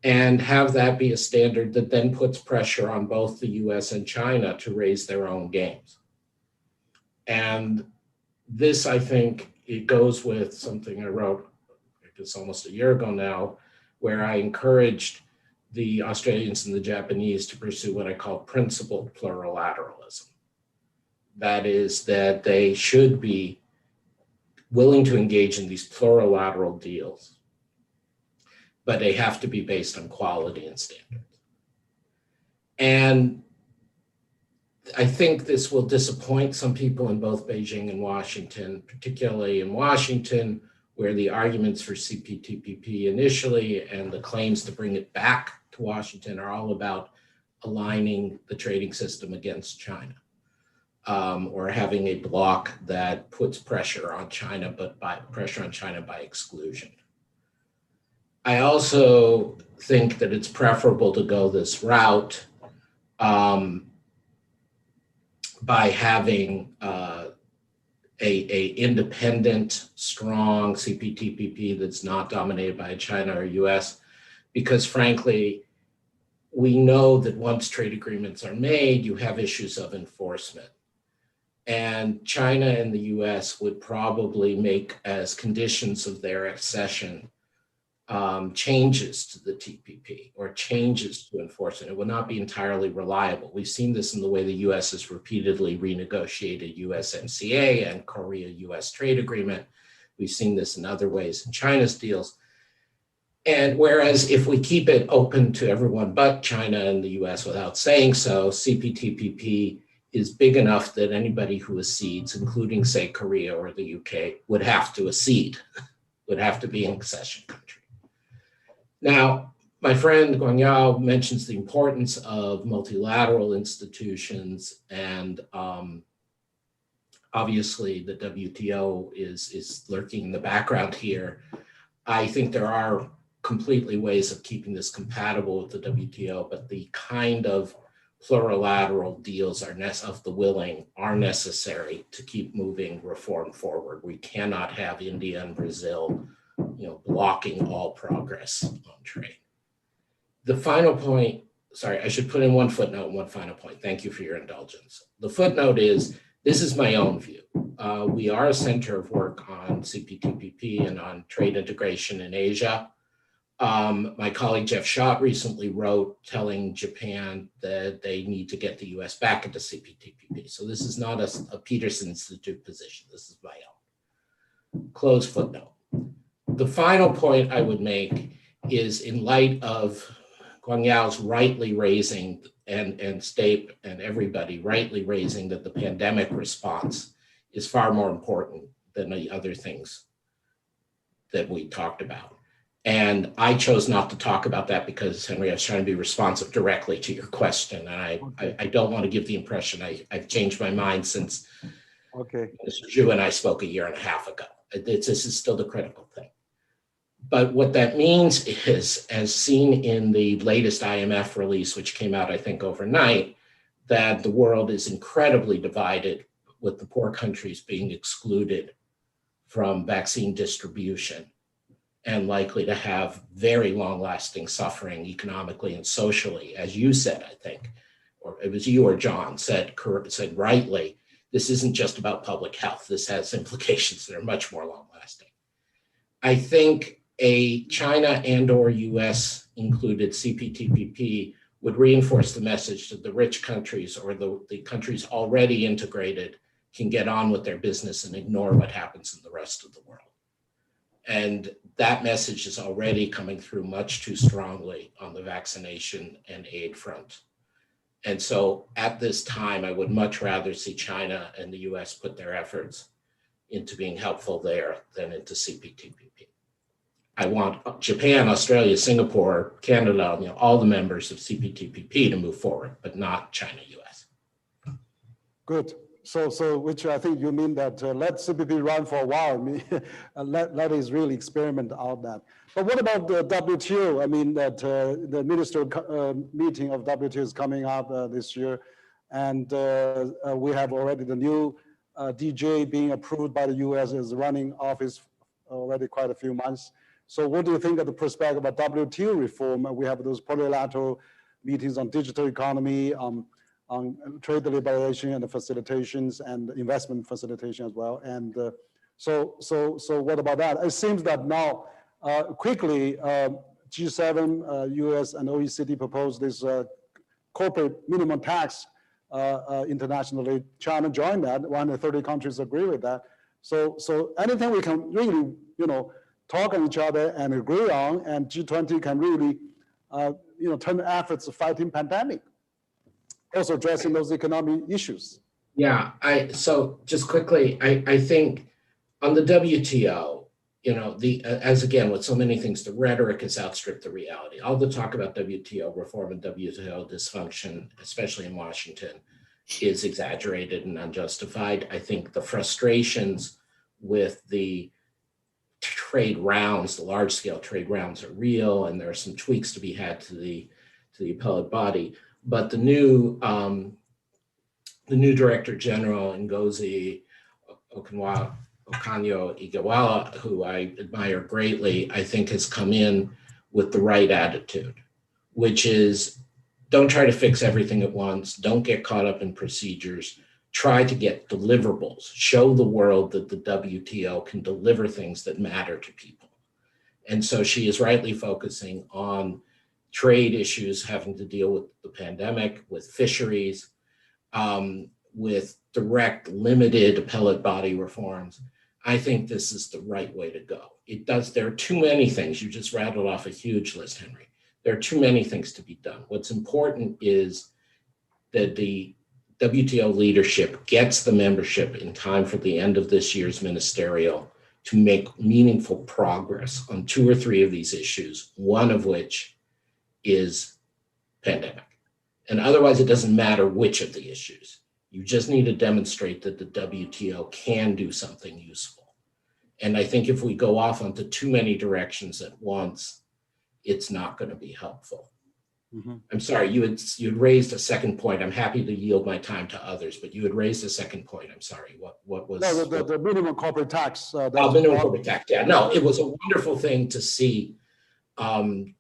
And have that be a standard that then puts pressure on both the US and China to raise their own games. And this, I think, it goes with something I wrote, it's almost a year ago now, where I encouraged the Australians and the Japanese to pursue what I call principled plurilateralism. That is, that they should be willing to engage in these plurilateral deals, but they have to be based on quality and standards. And I think this will disappoint some people in both Beijing and Washington, particularly in Washington, where the arguments for CPTPP initially and the claims to bring it back to Washington are all about aligning the trading system against China, or having a bloc that puts pressure on China, but by exclusion. I also think that it's preferable to go this route by having a independent, strong CPTPP that's not dominated by China or US, because frankly, we know that once trade agreements are made, you have issues of enforcement. And China and the US would probably make as conditions of their accession changes to the TPP or changes to enforcement. It will not be entirely reliable. We've seen this in the way the US has repeatedly renegotiated USMCA and Korea-US trade agreement. We've seen this in other ways in China's deals. And whereas if we keep it open to everyone but China and the US without saying so, CPTPP is big enough that anybody who accedes, including say Korea or the UK, would have to accede, would have to be an accession country. Now, my friend Huiyao mentions the importance of multilateral institutions, and obviously the WTO is lurking in the background here. I think there are completely ways of keeping this compatible with the WTO, but the kind of plurilateral deals of the willing are necessary to keep moving reform forward. We cannot have India and Brazil, blocking all progress on trade. The final point, sorry, I should put in one footnote and one final point. Thank you for your indulgence. The footnote is, this is my own view. We are a center of work on CPTPP and on trade integration in Asia. My colleague Jeff Schott recently wrote telling Japan that they need to get the US back into CPTPP. So this is not a Peterson Institute position. This is my own. Close footnote. The final point I would make is, in light of Huiyao's rightly raising, and Stape and everybody rightly raising, that the pandemic response is far more important than the other things that we talked about. And I chose not to talk about that because, Henry, I was trying to be responsive directly to your question. And I don't want to give the impression I've changed my mind since Mr. Zhu and I spoke a year and a half ago. This is still the critical thing. But what that means is, as seen in the latest IMF release, which came out, I think, overnight, that the world is incredibly divided, with the poor countries being excluded from vaccine distribution and likely to have very long-lasting suffering economically and socially. As you said, I think, or it was you or John said rightly, this isn't just about public health. This has implications that are much more long-lasting. I think a China and/or US included CPTPP would reinforce the message that the rich countries or the countries already integrated can get on with their business and ignore what happens in the rest of the world. And that message is already coming through much too strongly on the vaccination and aid front. And so at this time, I would much rather see China and the US put their efforts into being helpful there than into CPTPP. I want Japan, Australia, Singapore, Canada, all the members of CPTPP to move forward, but not China, US. Good. So which I think you mean that let CPP run for a while. Let us really experiment out that. But what about the WTO? I mean that the minister meeting of WTO is coming up this year, and we have already the new DJ being approved by the US is running office already quite a few months. So what do you think of the perspective of WTO reform? We have those polylateral meetings on digital economy, on trade liberalization and the facilitations and investment facilitation as well. And so what about that? It seems that now quickly G7, US and OECD proposed this corporate minimum tax internationally. China joined that, 130 countries agree with that. So anything we can really, talk on each other and agree on, and G20 can really, turn efforts of fighting pandemic. Also addressing those economic issues. Yeah, so just quickly, I think on the WTO, as again, with so many things, the rhetoric has outstripped the reality. All the talk about WTO reform and WTO dysfunction, especially in Washington, is exaggerated and unjustified. I think the frustrations with the trade rounds, the large-scale trade rounds, are real, and there are some tweaks to be had to the appellate body. But the new Director General, Ngozi Okonjo-Iweala, who I admire greatly, I think has come in with the right attitude, which is don't try to fix everything at once, don't get caught up in procedures, try to get deliverables, show the world that the WTO can deliver things that matter to people. And so she is rightly focusing on trade issues having to deal with the pandemic, with fisheries, with direct limited appellate body reforms. I think this is the right way to go. There are too many things. You just rattled off a huge list, Henry. There are too many things to be done. What's important is that the WTO leadership gets the membership in time for the end of this year's ministerial to make meaningful progress on 2 or 3 of these issues, one of which is pandemic. And otherwise, it doesn't matter which of the issues. You just need to demonstrate that the WTO can do something useful. And I think if we go off onto too many directions at once, it's not going to be helpful. Mm-hmm. I'm sorry, you had raised a second point. I'm happy to yield my time to others, but you had raised a second point. I'm sorry. What was the minimum corporate tax? Minimum corporate tax. Yeah, no, it was a wonderful thing to see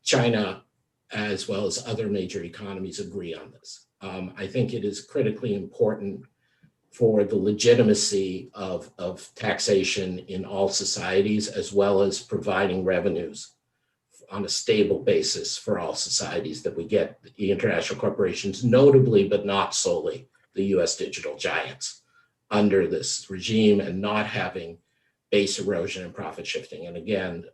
China as well as other major economies agree on this. I think it is critically important for the legitimacy of taxation in all societies, as well as providing revenues on a stable basis for all societies, that we get the international corporations, notably but not solely the US digital giants, under this regime and not having base erosion and profit shifting. And again,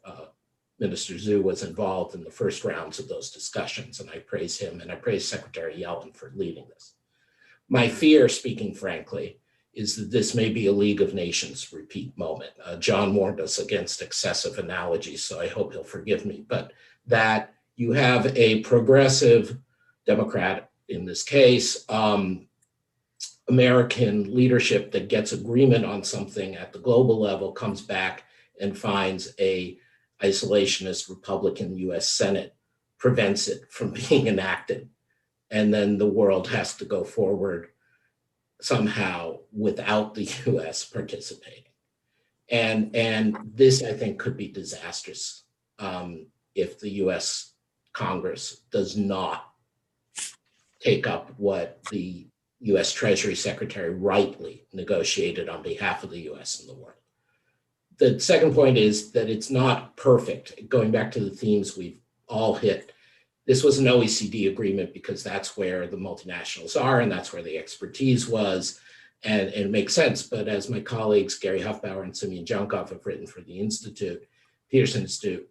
Minister Zhu was involved in the first rounds of those discussions, and I praise him and I praise Secretary Yellen for leading this. My fear, speaking frankly, is that this may be a League of Nations repeat moment. John warned us against excessive analogies, so I hope he'll forgive me, but that you have a progressive Democrat, in this case, American leadership that gets agreement on something at the global level, comes back and finds a isolationist Republican US Senate prevents it from being enacted. And then the world has to go forward somehow without the US participating. And this, I think, could be disastrous if the US Congress does not take up what the US Treasury Secretary rightly negotiated on behalf of the US and the world. The second point is that it's not perfect. Going back to the themes we've all hit, this was an OECD agreement because that's where the multinationals are and that's where the expertise was, and it makes sense. But as my colleagues Gary Huffbauer and Simeon Junkov have written for the Institute, Peterson Institute,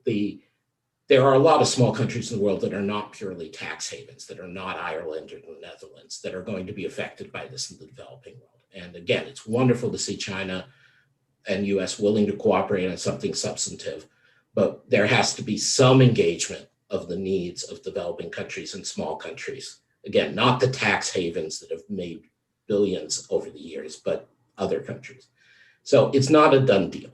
there are a lot of small countries in the world that are not purely tax havens, that are not Ireland or the Netherlands, that are going to be affected by this in the developing world. And again, it's wonderful to see China and US willing to cooperate on something substantive, but there has to be some engagement of the needs of developing countries and small countries. Again, not the tax havens that have made billions over the years, but other countries. So it's not a done deal.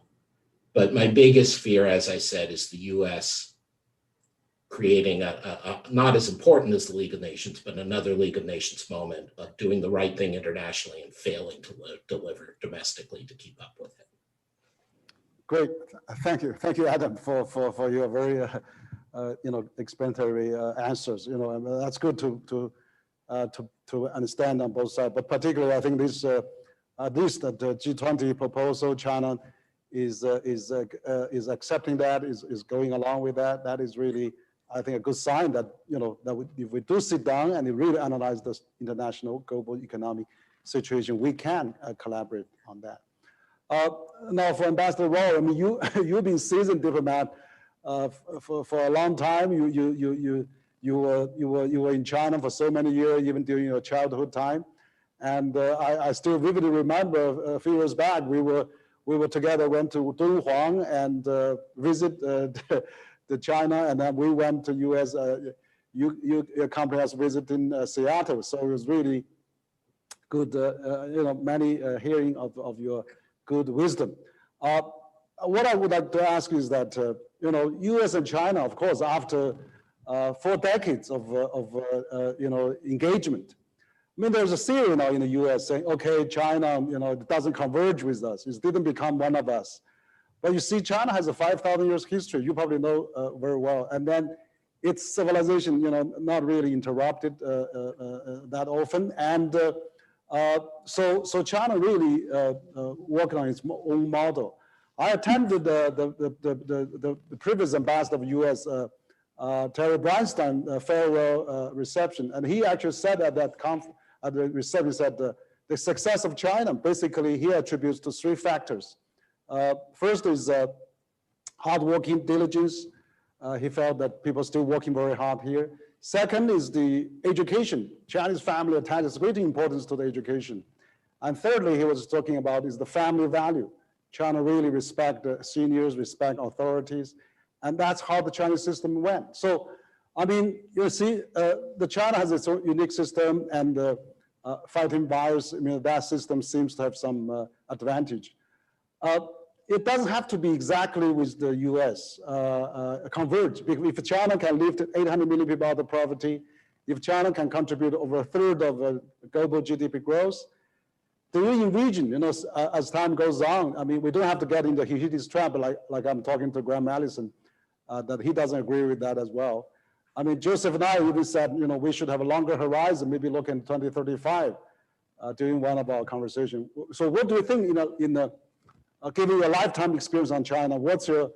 But my biggest fear, as I said, is the US creating a not as important as the League of Nations, but another League of Nations moment of doing the right thing internationally and failing to deliver domestically to keep up with it. Great, thank you, Adam, for your very explanatory answers. And that's good to understand on both sides. But particularly, I think this at least the G20 proposal, China is accepting that, is going along with that. That is really, I think, a good sign that if we do sit down and really analyze this international global economic situation, we can collaborate on that. Now, for Ambassador Wong, I mean, you've been seasoned diplomat for a long time. You were in China for so many years, even during your childhood time. And I still vividly remember a few years back, we were together, went to Dunhuang and visit the China, and then we went to US. Your company has visited Seattle, so it was really good. Many hearing of your good wisdom. What I would like to ask is that US and China, of course, after 4 decades of engagement. I mean, there's a theory now in the US saying, okay, China, it doesn't converge with us. It didn't become one of us. But you see, China has a 5,000 years history. You probably know very well. And then its civilization, not really interrupted that often. And so China really working on its own model. I attended the previous ambassador of US, Terry Breinstein, farewell reception. And he actually said at that conference, at the reception, said the success of China, basically he attributes to 3 factors. First is hardworking diligence. He felt that people are still working very hard here. Second is the education. Chinese family attaches great importance to the education. And thirdly, he was talking about is the family value. China really respect seniors, respect authorities. And that's how the Chinese system went. So, I mean, you see, the China has its own unique system, and fighting virus, that system seems to have some advantage. It doesn't have to be exactly with the US converge. If China can lift 800 million people out of poverty, if China can contribute over 1/3 of global GDP growth, the region, as time goes on, I mean, we don't have to get into Hihidi's trap, like I'm talking to Graham Allison, that he doesn't agree with that as well. I mean, Joseph and I even said, we should have a longer horizon, maybe look in 2035 during one of our conversations. So what do you think, given your lifetime experience on China, what's your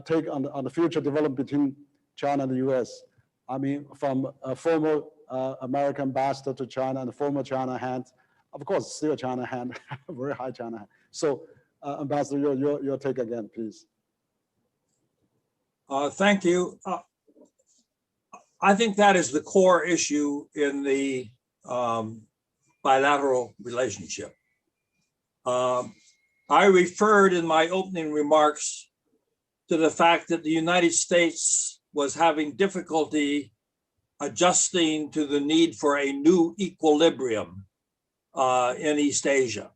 take on the future development between China and the US? I mean, from a former American ambassador to China and a former China hand, of course, still a China hand, very high China hand. So, Ambassador, your take again, please. Thank you. I think that is the core issue in the bilateral relationship. I referred in my opening remarks to the fact that the United States was having difficulty adjusting to the need for a new equilibrium in East Asia.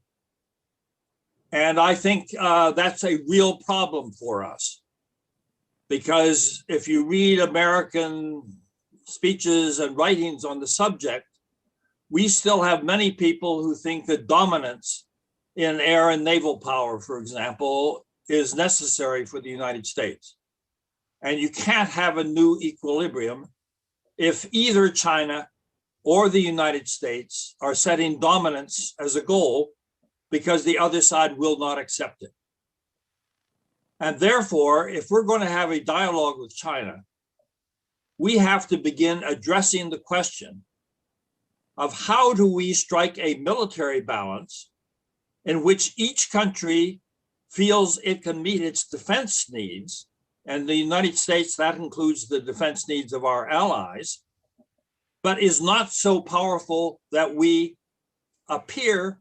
And I think that's a real problem for us, because if you read American speeches and writings on the subject, we still have many people who think that dominance in air and naval power, for example, is necessary for the United States. And you can't have a new equilibrium if either China or the United States are setting dominance as a goal because the other side will not accept it. And therefore, if we're going to have a dialogue with China, we have to begin addressing the question of how do we strike a military balance in which each country feels it can meet its defense needs, and the United States, that includes the defense needs of our allies, but is not so powerful that we appear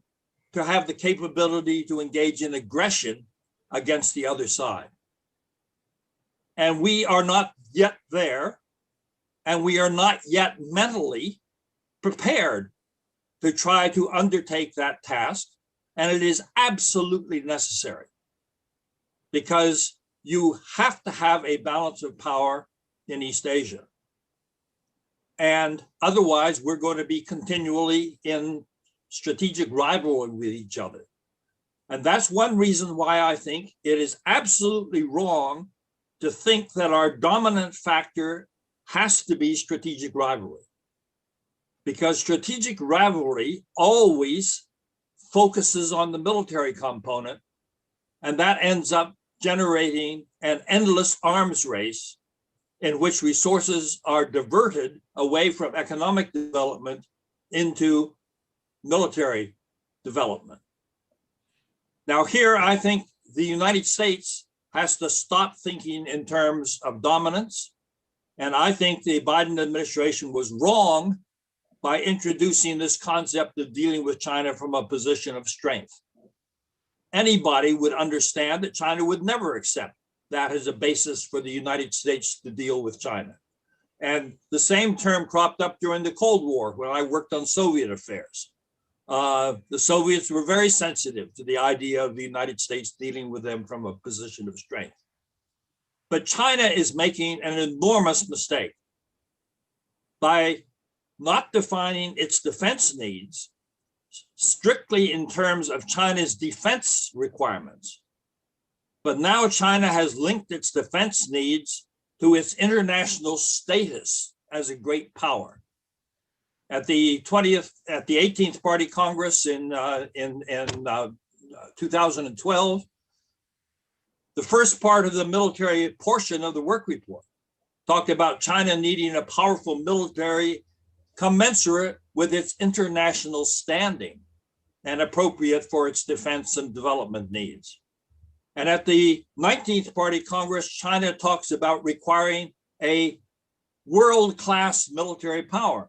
to have the capability to engage in aggression against the other side. And we are not yet there, and we are not yet mentally prepared to try to undertake that task. And it is absolutely necessary, because you have to have a balance of power in East Asia. And otherwise, we're going to be continually in strategic rivalry with each other. And that's one reason why I think it is absolutely wrong to think that our dominant factor has to be strategic rivalry. Because strategic rivalry always focuses on the military component, and that ends up generating an endless arms race in which resources are diverted away from economic development into military development. Now here, I think the United States has to stop thinking in terms of dominance. And I think the Biden administration was wrong by introducing this concept of dealing with China from a position of strength. Anybody would understand that China would never accept that as a basis for the United States to deal with China. And the same term cropped up during the Cold War when I worked on Soviet affairs. The Soviets were very sensitive to the idea of the United States dealing with them from a position of strength. But China is making an enormous mistake by not defining its defense needs strictly in terms of China's defense requirements. But now China has linked its defense needs to its international status as a great power. At the 18th Party Congress in 2012, the first part of the military portion of the work report talked about China needing a powerful military commensurate with its international standing and appropriate for its defense and development needs. And at the 19th Party Congress, China talks about requiring a world-class military power.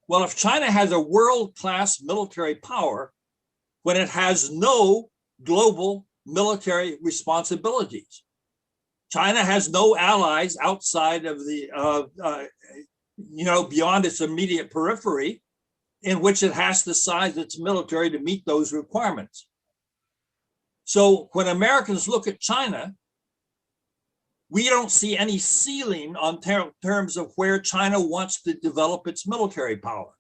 Well, if China has a world-class military power when it has no global military responsibilities, China has no allies outside of the, beyond its immediate periphery, in which it has to size its military to meet those requirements. So when Americans look at China, we don't see any ceiling on terms of where China wants to develop its military power.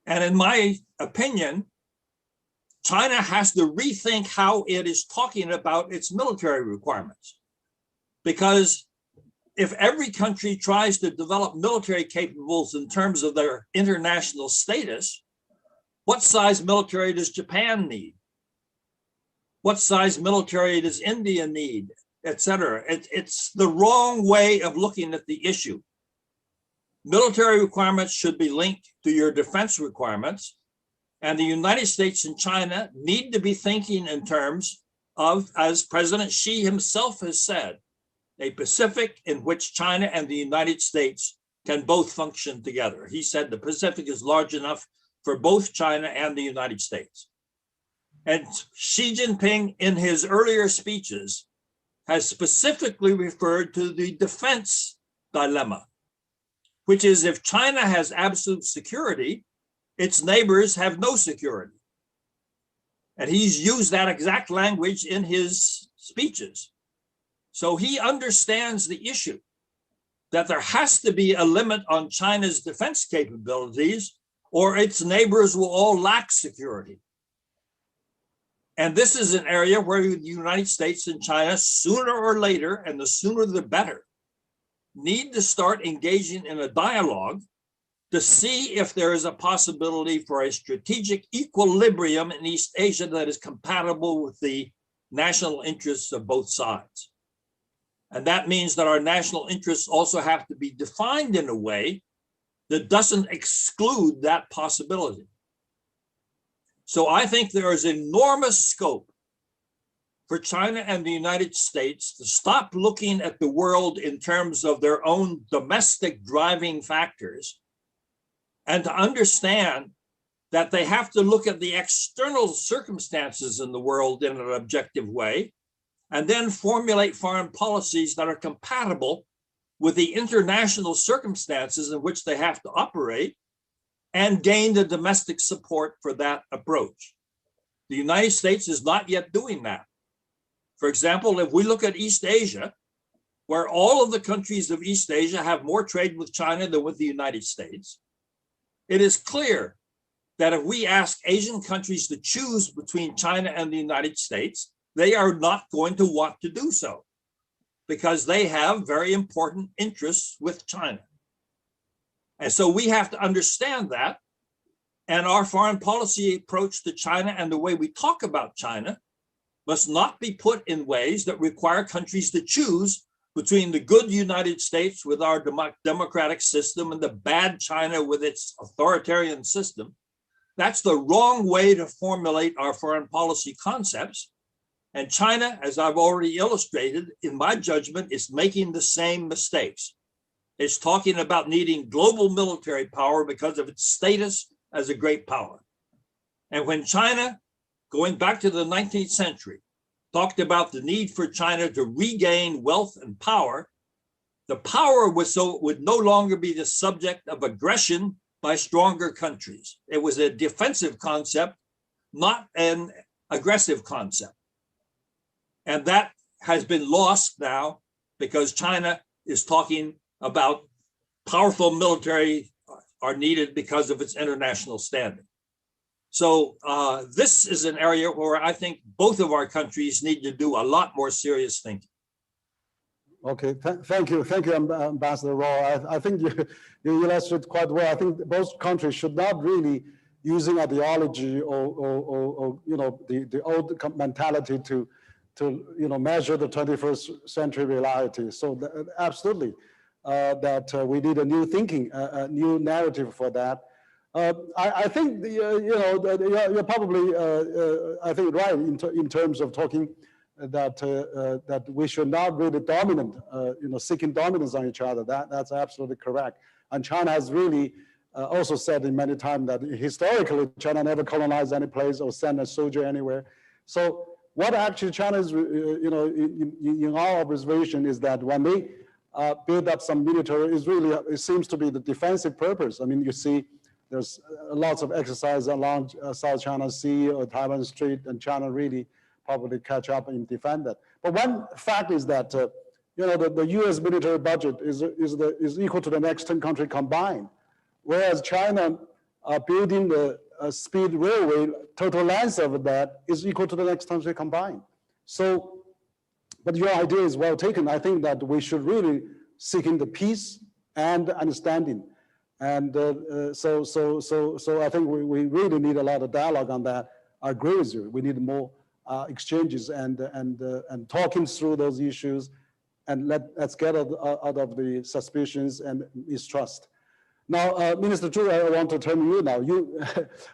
And in my opinion, China has to rethink how it is talking about its military requirements. Because if every country tries to develop military capables in terms of their international status, what size military does Japan need? What size military does India need, et cetera? It's the wrong way of looking at the issue. Military requirements should be linked to your defense requirements, and the United States and China need to be thinking in terms of, as President Xi himself has said, a Pacific in which China and the United States can both function together. He said the Pacific is large enough for both China and the United States. And Xi Jinping, in his earlier speeches, has specifically referred to the defense dilemma, which is if China has absolute security, its neighbors have no security. And he's used that exact language in his speeches. So he understands the issue that there has to be a limit on China's defense capabilities, or its neighbors will all lack security. And this is an area where the United States and China, sooner or later, and the sooner the better, need to start engaging in a dialogue to see if there is a possibility for a strategic equilibrium in East Asia that is compatible with the national interests of both sides. And that means that our national interests also have to be defined in a way that doesn't exclude that possibility. So I think there is enormous scope for China and the United States to stop looking at the world in terms of their own domestic driving factors and to understand that they have to look at the external circumstances in the world in an objective way, and then formulate foreign policies that are compatible with the international circumstances in which they have to operate and gain the domestic support for that approach. The United States is not yet doing that. For example, if we look at East Asia, where all of the countries of East Asia have more trade with China than with the United States, it is clear that if we ask Asian countries to choose between China and the United States, they are not going to want to do so because they have very important interests with China. And so we have to understand that. And our foreign policy approach to China and the way we talk about China must not be put in ways that require countries to choose between the good United States with our democratic system and the bad China with its authoritarian system. That's the wrong way to formulate our foreign policy concepts. And China, as I've already illustrated, in my judgment, is making the same mistakes. It's talking about needing global military power because of its status as a great power. And when China, going back to the 19th century, talked about the need for China to regain wealth and power, the power would no longer be the subject of aggression by stronger countries. It was a defensive concept, not an aggressive concept. And that has been lost now because China is talking about powerful military are needed because of its international standing. So this is an area where I think both of our countries need to do a lot more serious thinking. Okay, thank you, Ambassador Raw. I think you illustrated quite well. I think both countries should not really using ideology or the old mentality to measure the 21st century reality. So absolutely, that we need a new thinking, a new narrative for that. I think you're probably I think right in terms of talking that that we should not really dominant, seeking dominance on each other. That's absolutely correct. And China has really also said in many times that historically China never colonized any place or sent a soldier anywhere. So what actually China is, in our observation is that when they build up some military, it seems to be the defensive purpose. I mean, you see there's lots of exercise along South China Sea or Taiwan Strait, and China really probably catch up and defend that. But one fact is that the U.S. military budget is equal to the next 10 countries combined, whereas China building the speed railway, total length of that is equal to the next country combined. So, but your idea is well taken. I think that we should really seeking the peace and understanding. And so I think we really need a lot of dialogue on that. I agree with you. We need more exchanges and talking through those issues, and let's get out of the suspicions and mistrust. Now, Minister Zhu, I want to turn to you now.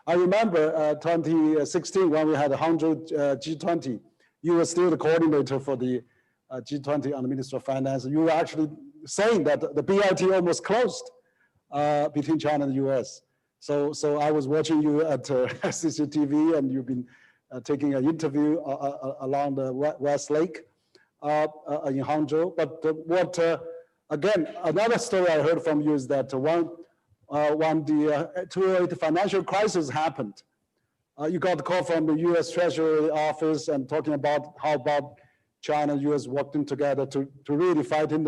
I remember 2016 when we had 100 G20. You were still the coordinator for the G20 on the Minister of Finance. You were actually saying that the PIIE almost closed between China and the US. So I was watching you at CCTV, and you've been taking an interview along the West Lake in Hangzhou. But again, another story I heard from you is that when the 2008 financial crisis happened, you got a call from the US Treasury Office and talking about how about China and US working together to really fight in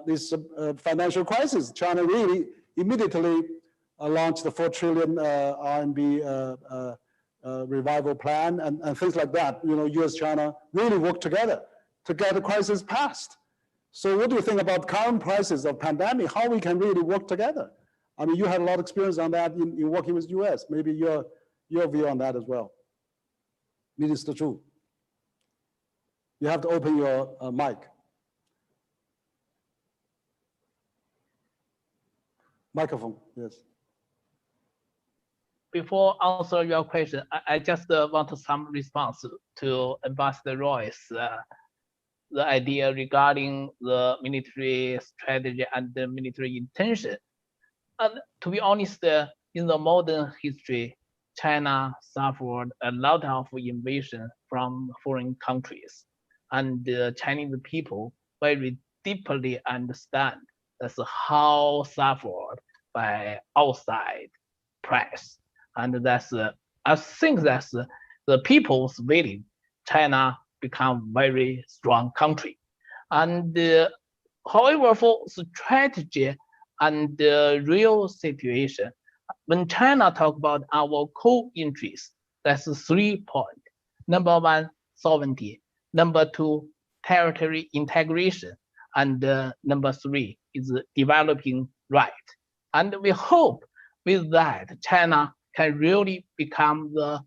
this financial crisis. China really immediately launched the 4 trillion RMB revival plan and things like that. US-China really worked together to get the crisis passed. So what do you think about current crisis of pandemic, how we can really work together I mean, you had a lot of experience on that in working with US. Maybe your view on that as well. Minister Chu, you have to open your mic. Microphone, yes. Before answer your question, I just want some response to Ambassador Roy's the idea regarding the military strategy and the military intention. And to be honest, in the modern history, China suffered a lot of invasion from foreign countries, and the Chinese people very deeply understand that's how suffered by outside press, and that's I think that's the people's willing China become very strong country, and however for strategy and the real situation, when China talk about our core interests, that's 3 points. Number 1, sovereignty. Number 2, territory integration. And number 3 is developing right. And we hope with that, China can really become the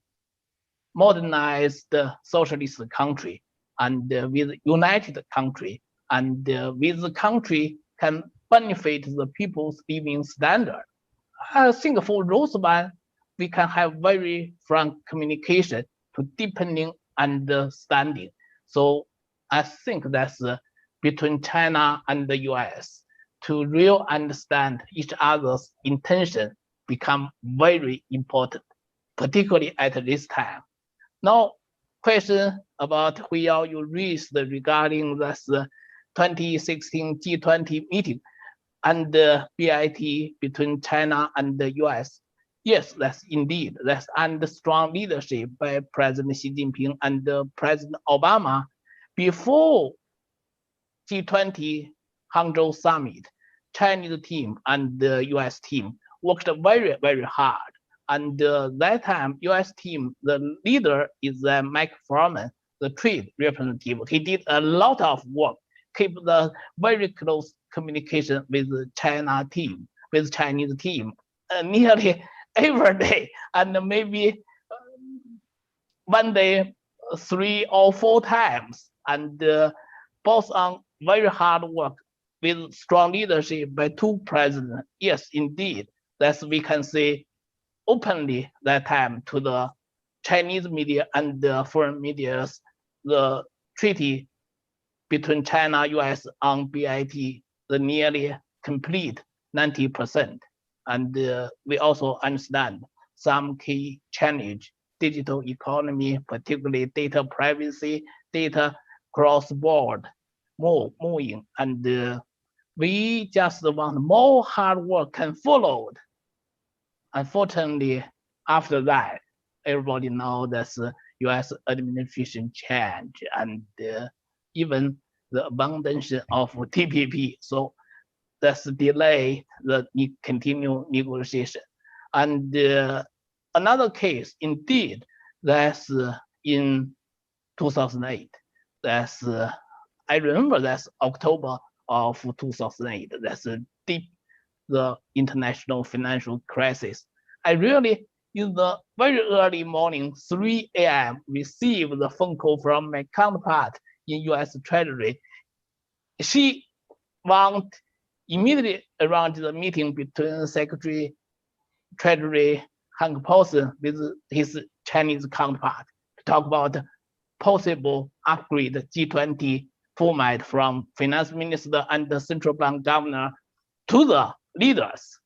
modernized socialist country and with united country, and with the country can benefit the people's living standard. I think for those one, we can have very frank communication to deepening understanding. So I think that's between China and the US to really understand each other's intention become very important, particularly at this time. Now, question about Huiyao you raised regarding this 2016 G20 meeting and the PIIE between China and the US. Yes, that's indeed. That's under strong leadership by President Xi Jinping and President Obama. Before G20 Hangzhou summit, Chinese team and the US team worked very, very hard. And that time, US team, the leader is Mike Furman, the trade representative. He did a lot of work, keep the very close communication with the China team, with Chinese team, nearly every day, and maybe one day 3 or 4 times, and both on very hard work with strong leadership by 2 presidents. Yes, indeed, that's we can say openly that time to the Chinese media and the foreign media, the treaty between China, US on PIIE, the nearly complete 90%. And we also understand some key challenge, digital economy, particularly data privacy, data cross-board moving. And we just want more hard work can follow. Unfortunately, after that, everybody knows that's US administration change and even the abundance of TPP. So that's delay the continue negotiation. And another case, indeed, that's in 2008. That's I remember that's October of 2008. That's the international financial crisis. I really, in the very early morning, 3 a.m., received the phone call from my counterpart in US Treasury. She want immediately around the meeting between Secretary Treasury Hank Posen with his Chinese counterpart to talk about possible upgrade G20 format from finance minister and the central bank governor to the leaders.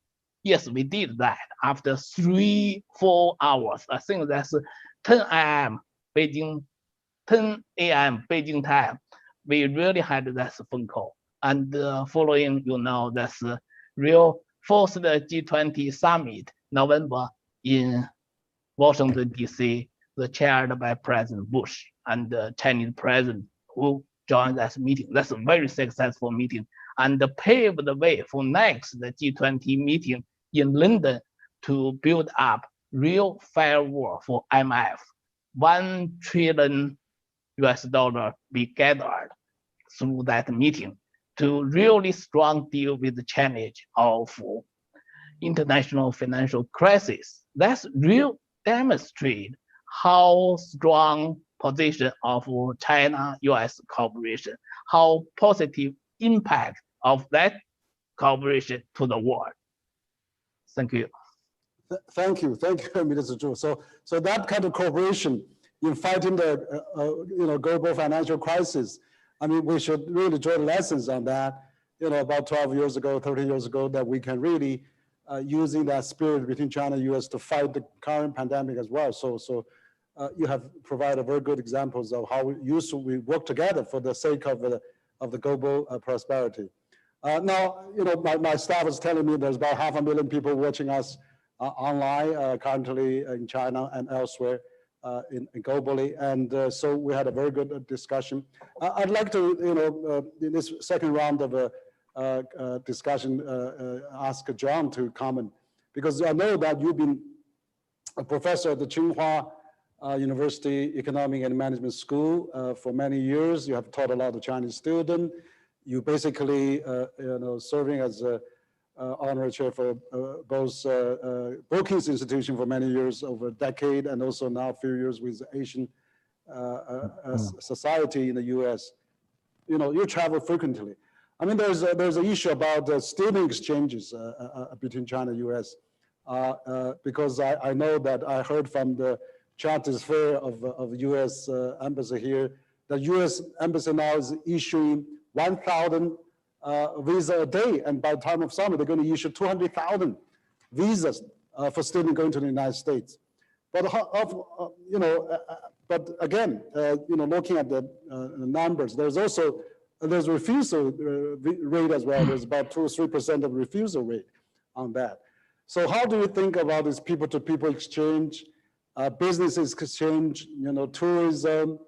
Yes, we did that after 3-4 hours. I think that's 10 a.m. Beijing, 10 a.m. Beijing time. We really had that phone call. And following, that's real first G20 summit, November in Washington, D.C., chaired by President Bush and the Chinese president who joined that meeting. That's a very successful meeting and paved the way for next the G20 meeting in London to build up real firewall for IMF. $1 trillion be gathered through that meeting to really strong deal with the challenge of international financial crisis. That's real demonstrate how strong position of China-US cooperation, how positive impact of that cooperation to the world. Thank you. Thank you, Mr. Zhu. So that kind of cooperation in fighting the global financial crisis, I mean, we should really draw lessons on that. About 12 years ago, 30 years ago, that we can really using that spirit between China and US to fight the current pandemic as well. So you have provided very good examples of how we work together for the sake of the global prosperity. Now, my staff is telling me there's about 500,000 people watching us online currently in China and elsewhere globally. And so we had a very good discussion. I'd like to, in this second round of discussion, ask John to comment, because I know that you've been a professor at the Tsinghua University Economic and Management School for many years. You have taught a lot of Chinese students. You basically, serving as a honorary chair for both Brookings institution for many years, over a decade, and also now a few years with Asian Society in the US. You travel frequently. I mean, there's an issue about student exchanges between China and US, because I know that I heard from the Charters Fair of US Embassy here, that US Embassy now is issuing 1,000 visa a day, and by the time of summer, they're going to issue 200,000 visas for students going to the United States. But but again, looking at the numbers, there's refusal rate as well. There's about 2 or 3% of refusal rate on that. So how do you think about this people-to-people exchange, business exchange, tourism,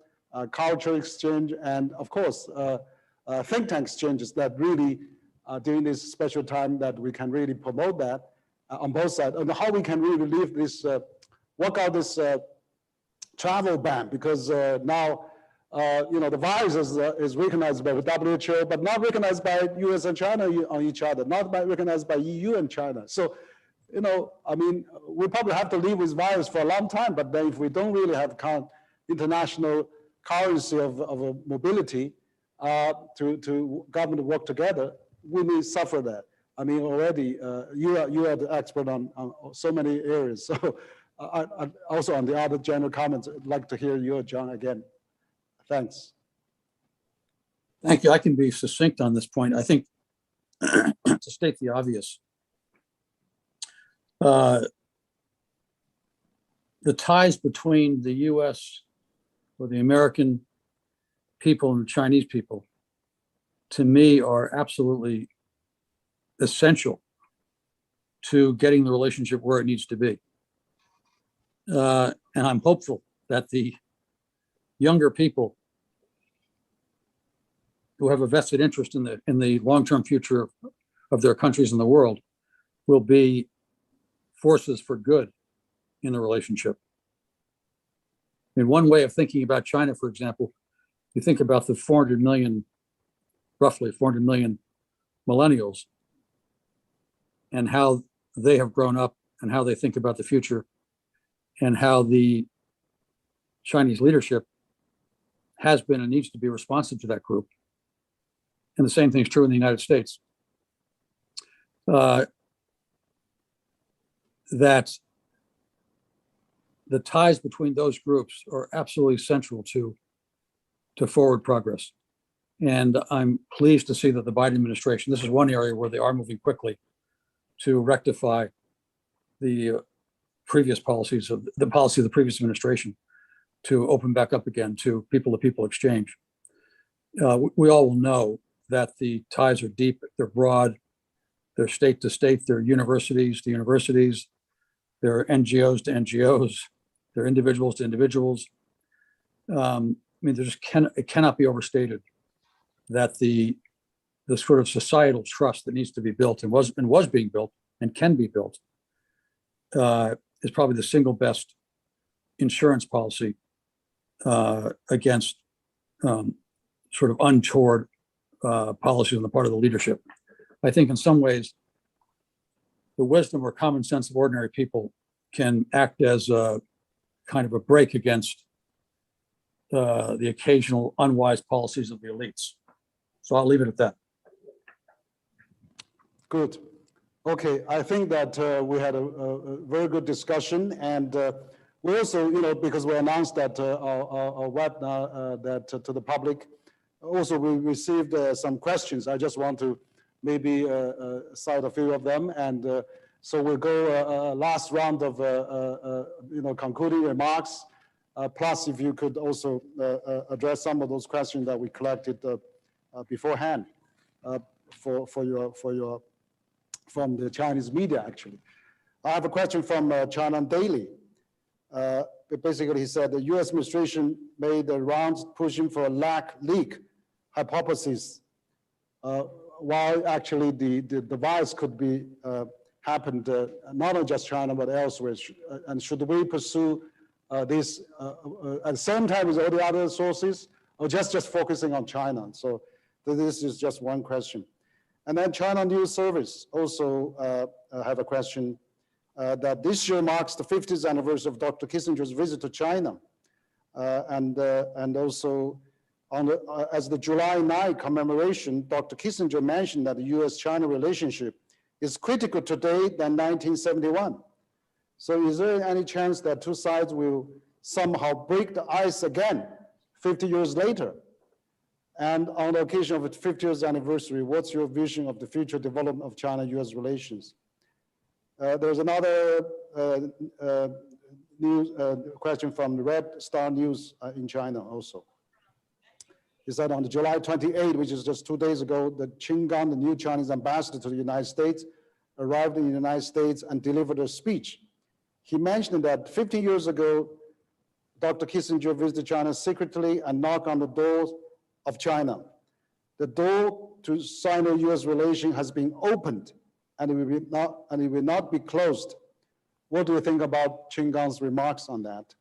culture exchange, and of course, think tank exchanges that really, during this special time, that we can really promote that on both sides, and how we can really leave this, work out this travel ban, because now, the virus is recognized by the WHO, but not recognized by US and China on each other, not recognized by EU and China. So, I mean, we probably have to live with virus for a long time, but then if we don't really have international currency of mobility, to government to work together, we may suffer that. I mean, already you are the expert on so many areas. So also on the other general comments, I'd like to hear you, John, again. Thanks. Thank you. I can be succinct on this point. I think to state the obvious, the ties between the US or the American people and the Chinese people, to me, are absolutely essential to getting the relationship where it needs to be. And I'm hopeful that the younger people who have a vested interest in the long-term future of their countries and the world will be forces for good in the relationship. In one way of thinking about China, for example, you think about the 400 million, roughly 400 million millennials, and how they have grown up and how they think about the future, and how the Chinese leadership has been and needs to be responsive to that group. And the same thing is true in the United States. That the ties between those groups are absolutely central to forward progress. And I'm pleased to see that the Biden administration, this is one area where they are moving quickly to rectify the previous policies of the policy of the previous administration to open back up again to people-to-people exchange. We all will know that the ties are deep, they're broad, they're state to state, they're universities to universities, they're NGOs to NGOs, they're individuals to individuals. I mean, it cannot be overstated that the sort of societal trust that needs to be built and was being built and can be built is probably the single best insurance policy against sort of untoward policies on the part of the leadership. I think in some ways, the wisdom or common sense of ordinary people can act as a kind of a brake against the occasional unwise policies of the elites. So I'll leave it at that. Good. Okay, I think that we had a very good discussion, and we also, because we announced that our webinar that to the public, also we received some questions. I just want to maybe cite a few of them, and so we'll go last round of concluding remarks. Plus, if you could also address some of those questions that we collected beforehand from the Chinese media, actually. I have a question from China Daily. Basically, he said the U.S. administration made the rounds pushing for a leak hypothesis, while actually the virus could be happened not on just China, but elsewhere. And should we pursue this at the same time as all the other sources, or just focusing on China? So this is just one question. And then China News Service also have a question that this year marks the 50th anniversary of Dr. Kissinger's visit to China. And also as the July 9 commemoration, Dr. Kissinger mentioned that the US-China relationship is critical today than 1971. So is there any chance that two sides will somehow break the ice again 50 years later? And on the occasion of its 50th anniversary, what's your vision of the future development of China-US relations? There's another news question from the Red Star News in China also. He said on July 28, which is just 2 days ago, that Qin Gang, the new Chinese ambassador to the United States, arrived in the United States and delivered a speech. He mentioned that 15 years ago, Dr. Kissinger visited China secretly and knocked on the doors of China. The door to Sino-US relation has been opened, and it will not be closed. What do you think about Qin Gang's remarks on that?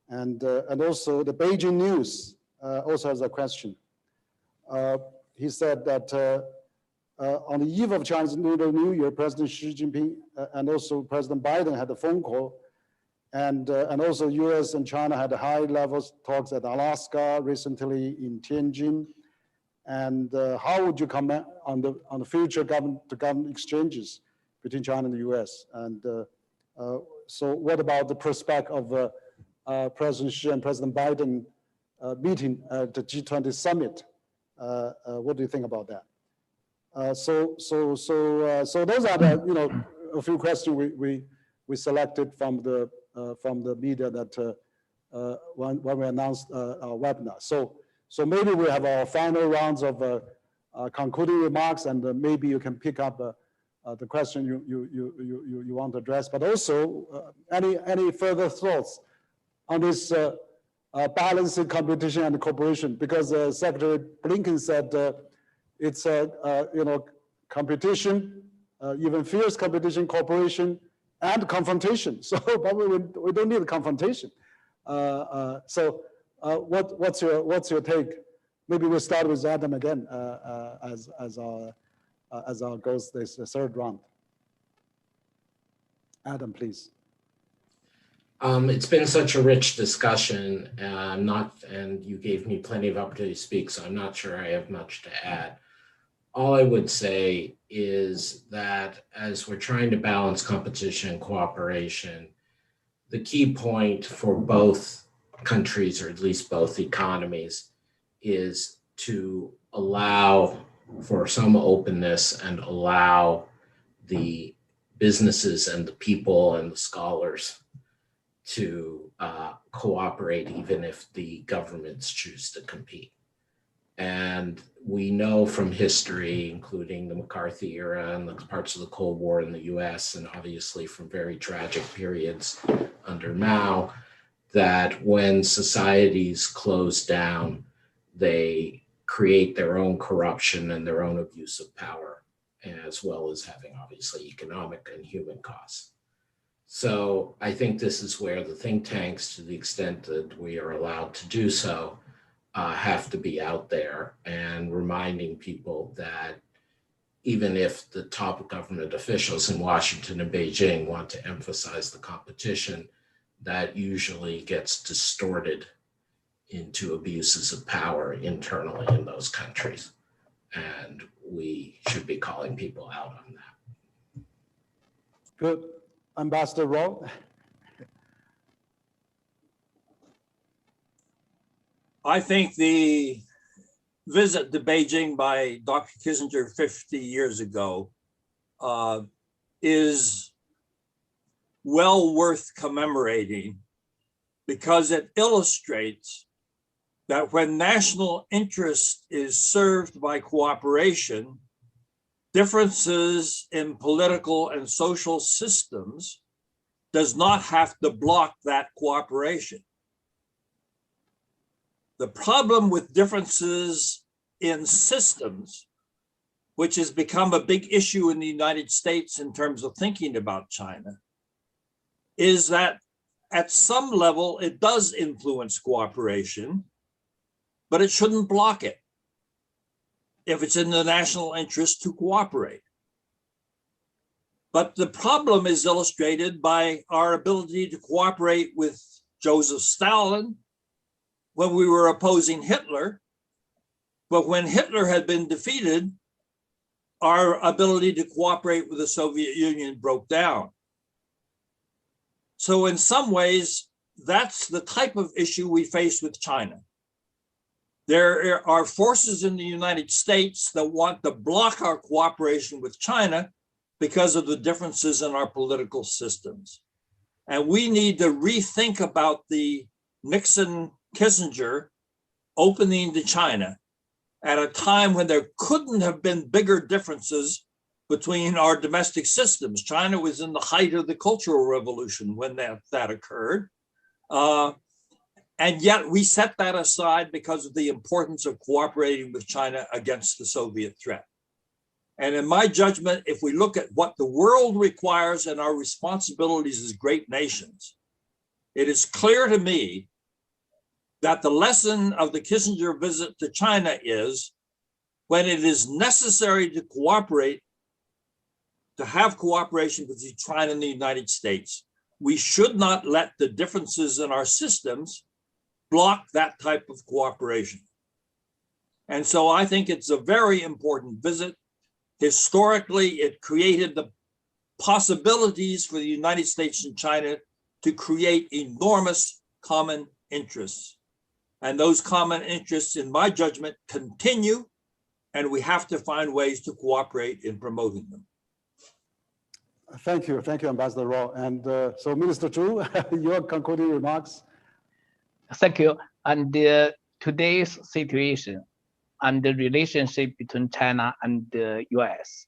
And also the Beijing News also has a question. He said that on the eve of Chinese Lunar New Year, President Xi Jinping and also President Biden had a phone call, and also US and China had high-level talks at Alaska, recently in Tianjin. And how would you comment on the future government-to-government exchanges between China and the US? And so what about the prospect of President Xi and President Biden meeting at the G20 summit? What do you think about that? So those are the, a few questions we selected from the media that when we announced our webinar. So maybe we have our final rounds of concluding remarks, and maybe you can pick up the question you want to address, but also any further thoughts on this balancing competition and cooperation, because Secretary Blinken said it's competition, even fierce competition, cooperation, and confrontation. So, but we don't need a confrontation. What's your take? Maybe we'll start with Adam again as our goes this third round. Adam, please. It's been such a rich discussion, and you gave me plenty of opportunity to speak, so I'm not sure I have much to add. All I would say is that as we're trying to balance competition and cooperation, the key point for both countries, or at least both economies, is to allow for some openness and allow the businesses and the people and the scholars to cooperate, even if the governments choose to compete. And we know from history, including the McCarthy era and the parts of the Cold War in the US, and obviously from very tragic periods under Mao, that when societies close down, they create their own corruption and their own abuse of power, as well as having obviously economic and human costs. So I think this is where the think tanks, to the extent that we are allowed to do so, have to be out there and reminding people that even if the top government officials in Washington and Beijing want to emphasize the competition, that usually gets distorted into abuses of power internally in those countries. And we should be calling people out on that. Good. Ambassador Wong. I think the visit to Beijing by Dr. Kissinger 50 years ago is well worth commemorating, because it illustrates that when national interest is served by cooperation, differences in political and social systems does not have to block that cooperation. The problem with differences in systems, which has become a big issue in the United States in terms of thinking about China, is that at some level it does influence cooperation, but it shouldn't block it if it's in the national interest to cooperate. But the problem is illustrated by our ability to cooperate with Joseph Stalin when we were opposing Hitler. But when Hitler had been defeated, our ability to cooperate with the Soviet Union broke down. So in some ways, that's the type of issue we face with China. There are forces in the United States that want to block our cooperation with China because of the differences in our political systems. And we need to rethink about the Nixon-Kissinger opening to China at a time when there couldn't have been bigger differences between our domestic systems. China was in the height of the Cultural Revolution when that occurred. And yet we set that aside because of the importance of cooperating with China against the Soviet threat. And in my judgment, if we look at what the world requires and our responsibilities as great nations, it is clear to me that the lesson of the Kissinger visit to China is when it is necessary to cooperate, to have cooperation between China and the United States, we should not let the differences in our systems block that type of cooperation. And so I think it's a very important visit. Historically, it created the possibilities for the United States and China to create enormous common interests. And those common interests, in my judgment, continue, and we have to find ways to cooperate in promoting them. Thank you, Ambassador Raw. And so, Minister Zhu, your concluding remarks. Thank you. And today's situation and the relationship between China and the US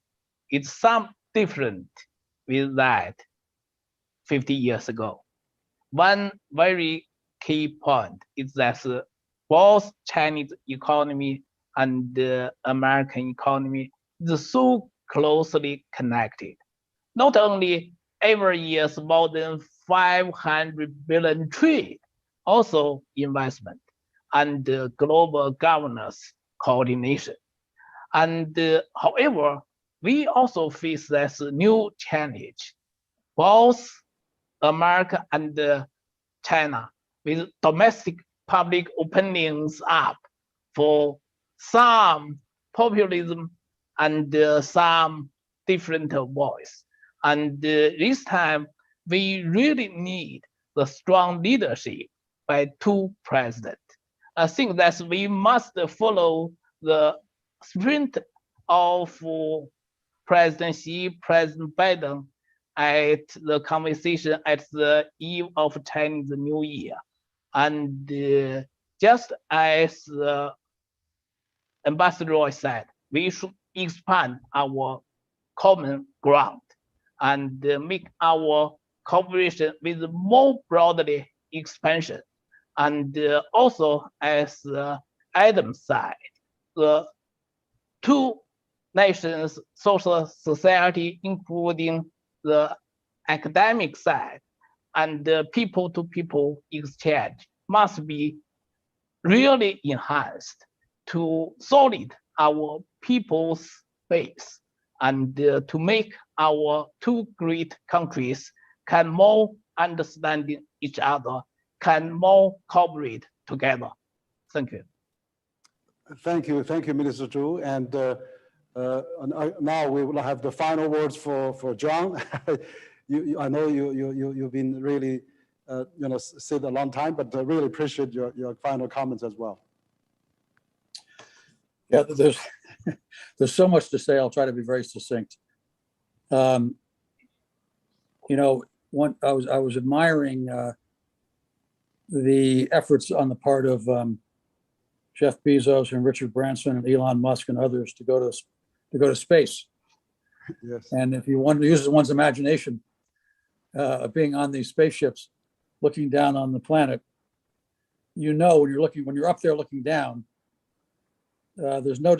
is some different with that 50 years ago. One very key point is that both Chinese economy and the American economy is so closely connected. Not only every year more than 500 billion trade, also investment and global governance coordination. And however, we also face this new challenge, both America and China, with domestic public opinions up for some populism and some different voice. And this time, we really need the strong leadership by two presidents. I think that we must follow the sprint of President Xi, President Biden at the conversation at the eve of Chinese New Year. And just as Ambassador Roy said, we should expand our common ground and make our cooperation with more broadly expansion. And also, as Adam said, the two nations, social society, including the academic side and the people-to-people exchange must be really enhanced to solid our people's base and to make our two great countries can more understand each other, can more cooperate together. Thank you. Thank you, Minister Zhu. And now we will have the final words for John. I know you've been really, sit a long time, but I really appreciate your final comments as well. Yeah, there's so much to say. I'll try to be very succinct. I was admiring the efforts on the part of Jeff Bezos and Richard Branson and Elon Musk and others to go to space. Yes. And if you want to use one's imagination, being on these spaceships, looking down on the planet, when you're up there looking down, there's no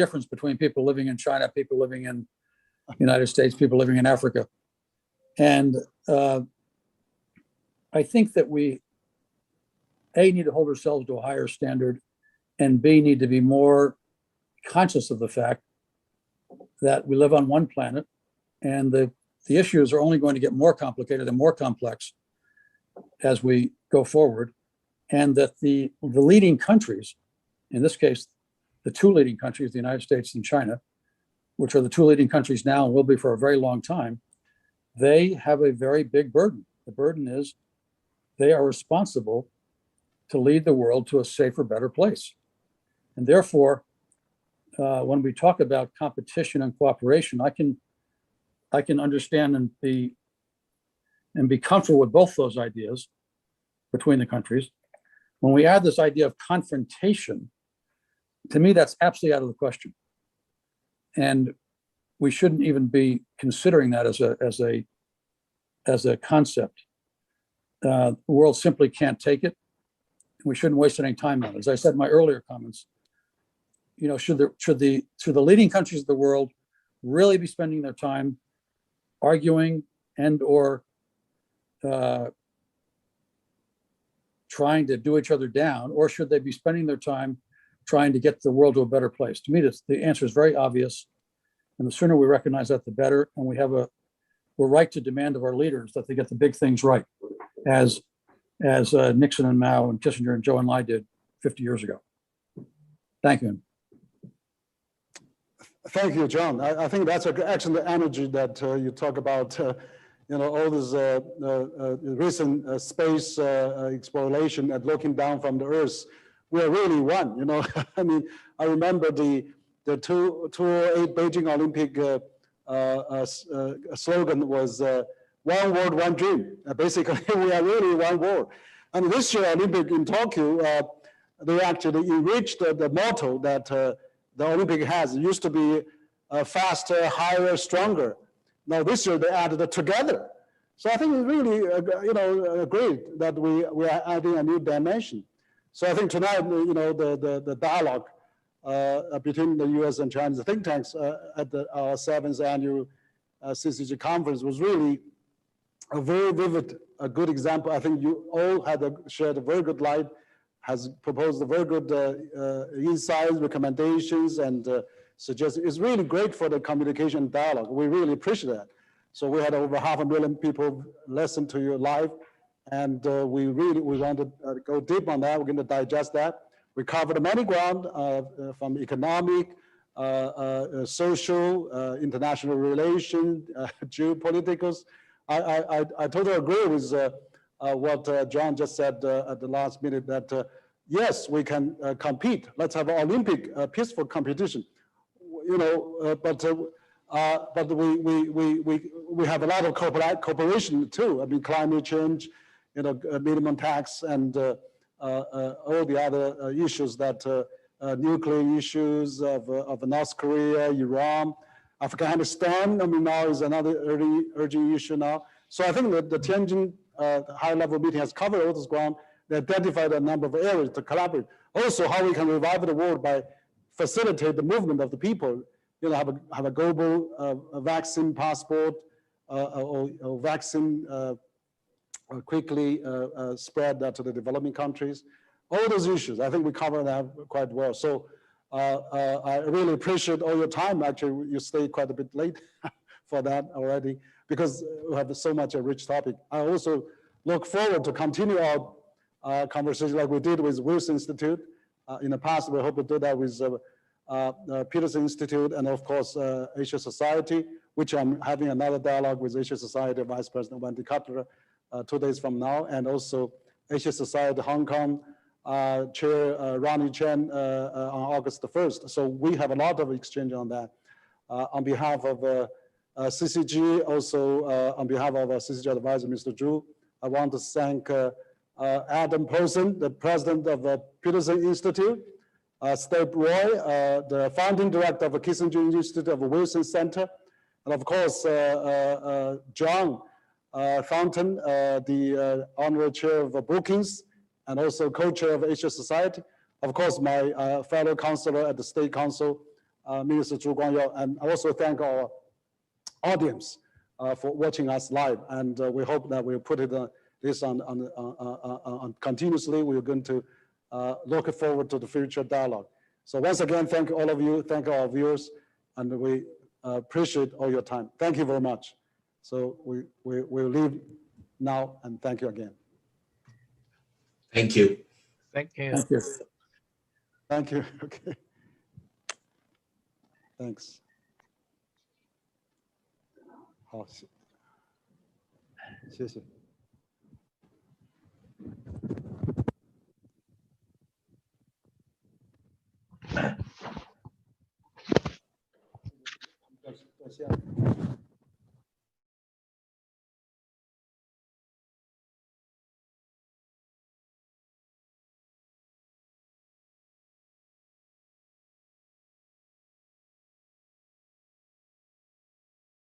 difference between people living in China, people living in the United States, people living in Africa. And I think that we, A, need to hold ourselves to a higher standard, and B, need to be more conscious of the fact that we live on one planet, and the issues are only going to get more complicated and more complex as we go forward, and that the leading countries, in this case, the two leading countries, the United States and China, which are the two leading countries now and will be for a very long time, they have a very big burden. The burden is they are responsible to lead the world to a safer, better place. And therefore, when we talk about competition and cooperation, I can understand and be comfortable with both those ideas between the countries. When we add this idea of confrontation, to me, that's absolutely out of the question. And we shouldn't even be considering that as a concept. The world simply can't take it. We shouldn't waste any time on it. As I said in my earlier comments, should the leading countries of the world really be spending their time arguing and or trying to do each other down, or should they be spending their time trying to get the world to a better place? To me, the answer is very obvious, and the sooner we recognize that, the better. And we're right to demand of our leaders that they get the big things right, as Nixon and Mao and Kissinger and Zhou Enlai did 50 years ago. Thank you. Thank you, John. I think that's an excellent energy that you talk about. All this recent space exploration and looking down from the Earth. We are really one. I mean, I remember the 2008 Beijing Olympic slogan was "One world, one dream." Basically, we are really one world. And this year Olympic in Tokyo, they actually enriched the motto that the Olympic has. It used to be faster, higher, stronger. Now this year they added it together. So I think it's really, great that we are adding a new dimension. So I think tonight, the dialogue between the U.S. and China's think tanks at our 7th annual CCG conference was really a very vivid, a good example. I think you all shared a very good light, has proposed a very good insights, recommendations, and suggestions. It's really great for the communication dialogue. We really appreciate that. So we had over 500,000 people listen to you live, and we want to go deep on that. We're going to digest that. We covered many ground from economic, social, international relations, geopolitics. I totally agree with what John just said at the last minute, that yes, we can compete. Let's have an Olympic peaceful competition. But we have a lot of cooperation too. I mean, climate change, minimum tax, and all the other issues that nuclear issues of North Korea, Iran, Afghanistan. I mean, now is another urgent issue now. So I think that the Tianjin high-level meeting has covered all this ground. They identified a number of areas to collaborate. Also, how we can revive the world by facilitate the movement of the people. Have a global vaccine passport or vaccine quickly spread that to the developing countries. All those issues, I think we covered that quite well. So I really appreciate all your time. Actually, you stayed quite a bit late for that already because we have so much a rich topic. I also look forward to continue our conversation like we did with Wilson Institute. In the past, we hope to do that with Peterson Institute and of course Asia Society, which I'm having another dialogue with Asia Society Vice President Wendy Cutler 2 days from now, and also Asia Society Hong Kong Chair Ronnie Chen on August the 1st. So we have a lot of exchange on that. On behalf of CCG, also on behalf of CCG advisor, Mr. Zhu, I want to thank Adam Posen, the president of Peterson Institute, Steve Roy, the founding director of Kissinger Institute of Wilson Center, and of course, John Thornton, the honorary chair of Brookings, and also co-chair of Asia Society. Of course, my fellow counselor at the State Council, Minister Zhu Guangyao, and I also thank our audience for watching us live. And we hope that we'll put this on continuously. We're going to look forward to the future dialogue. So once again, thank all of you, thank our viewers, and we appreciate all your time. Thank you very much. So we'll leave now, and thank you again. Thank you. Thank you. Thank you. Thank you. Okay. Thanks. 好，谢谢。到下。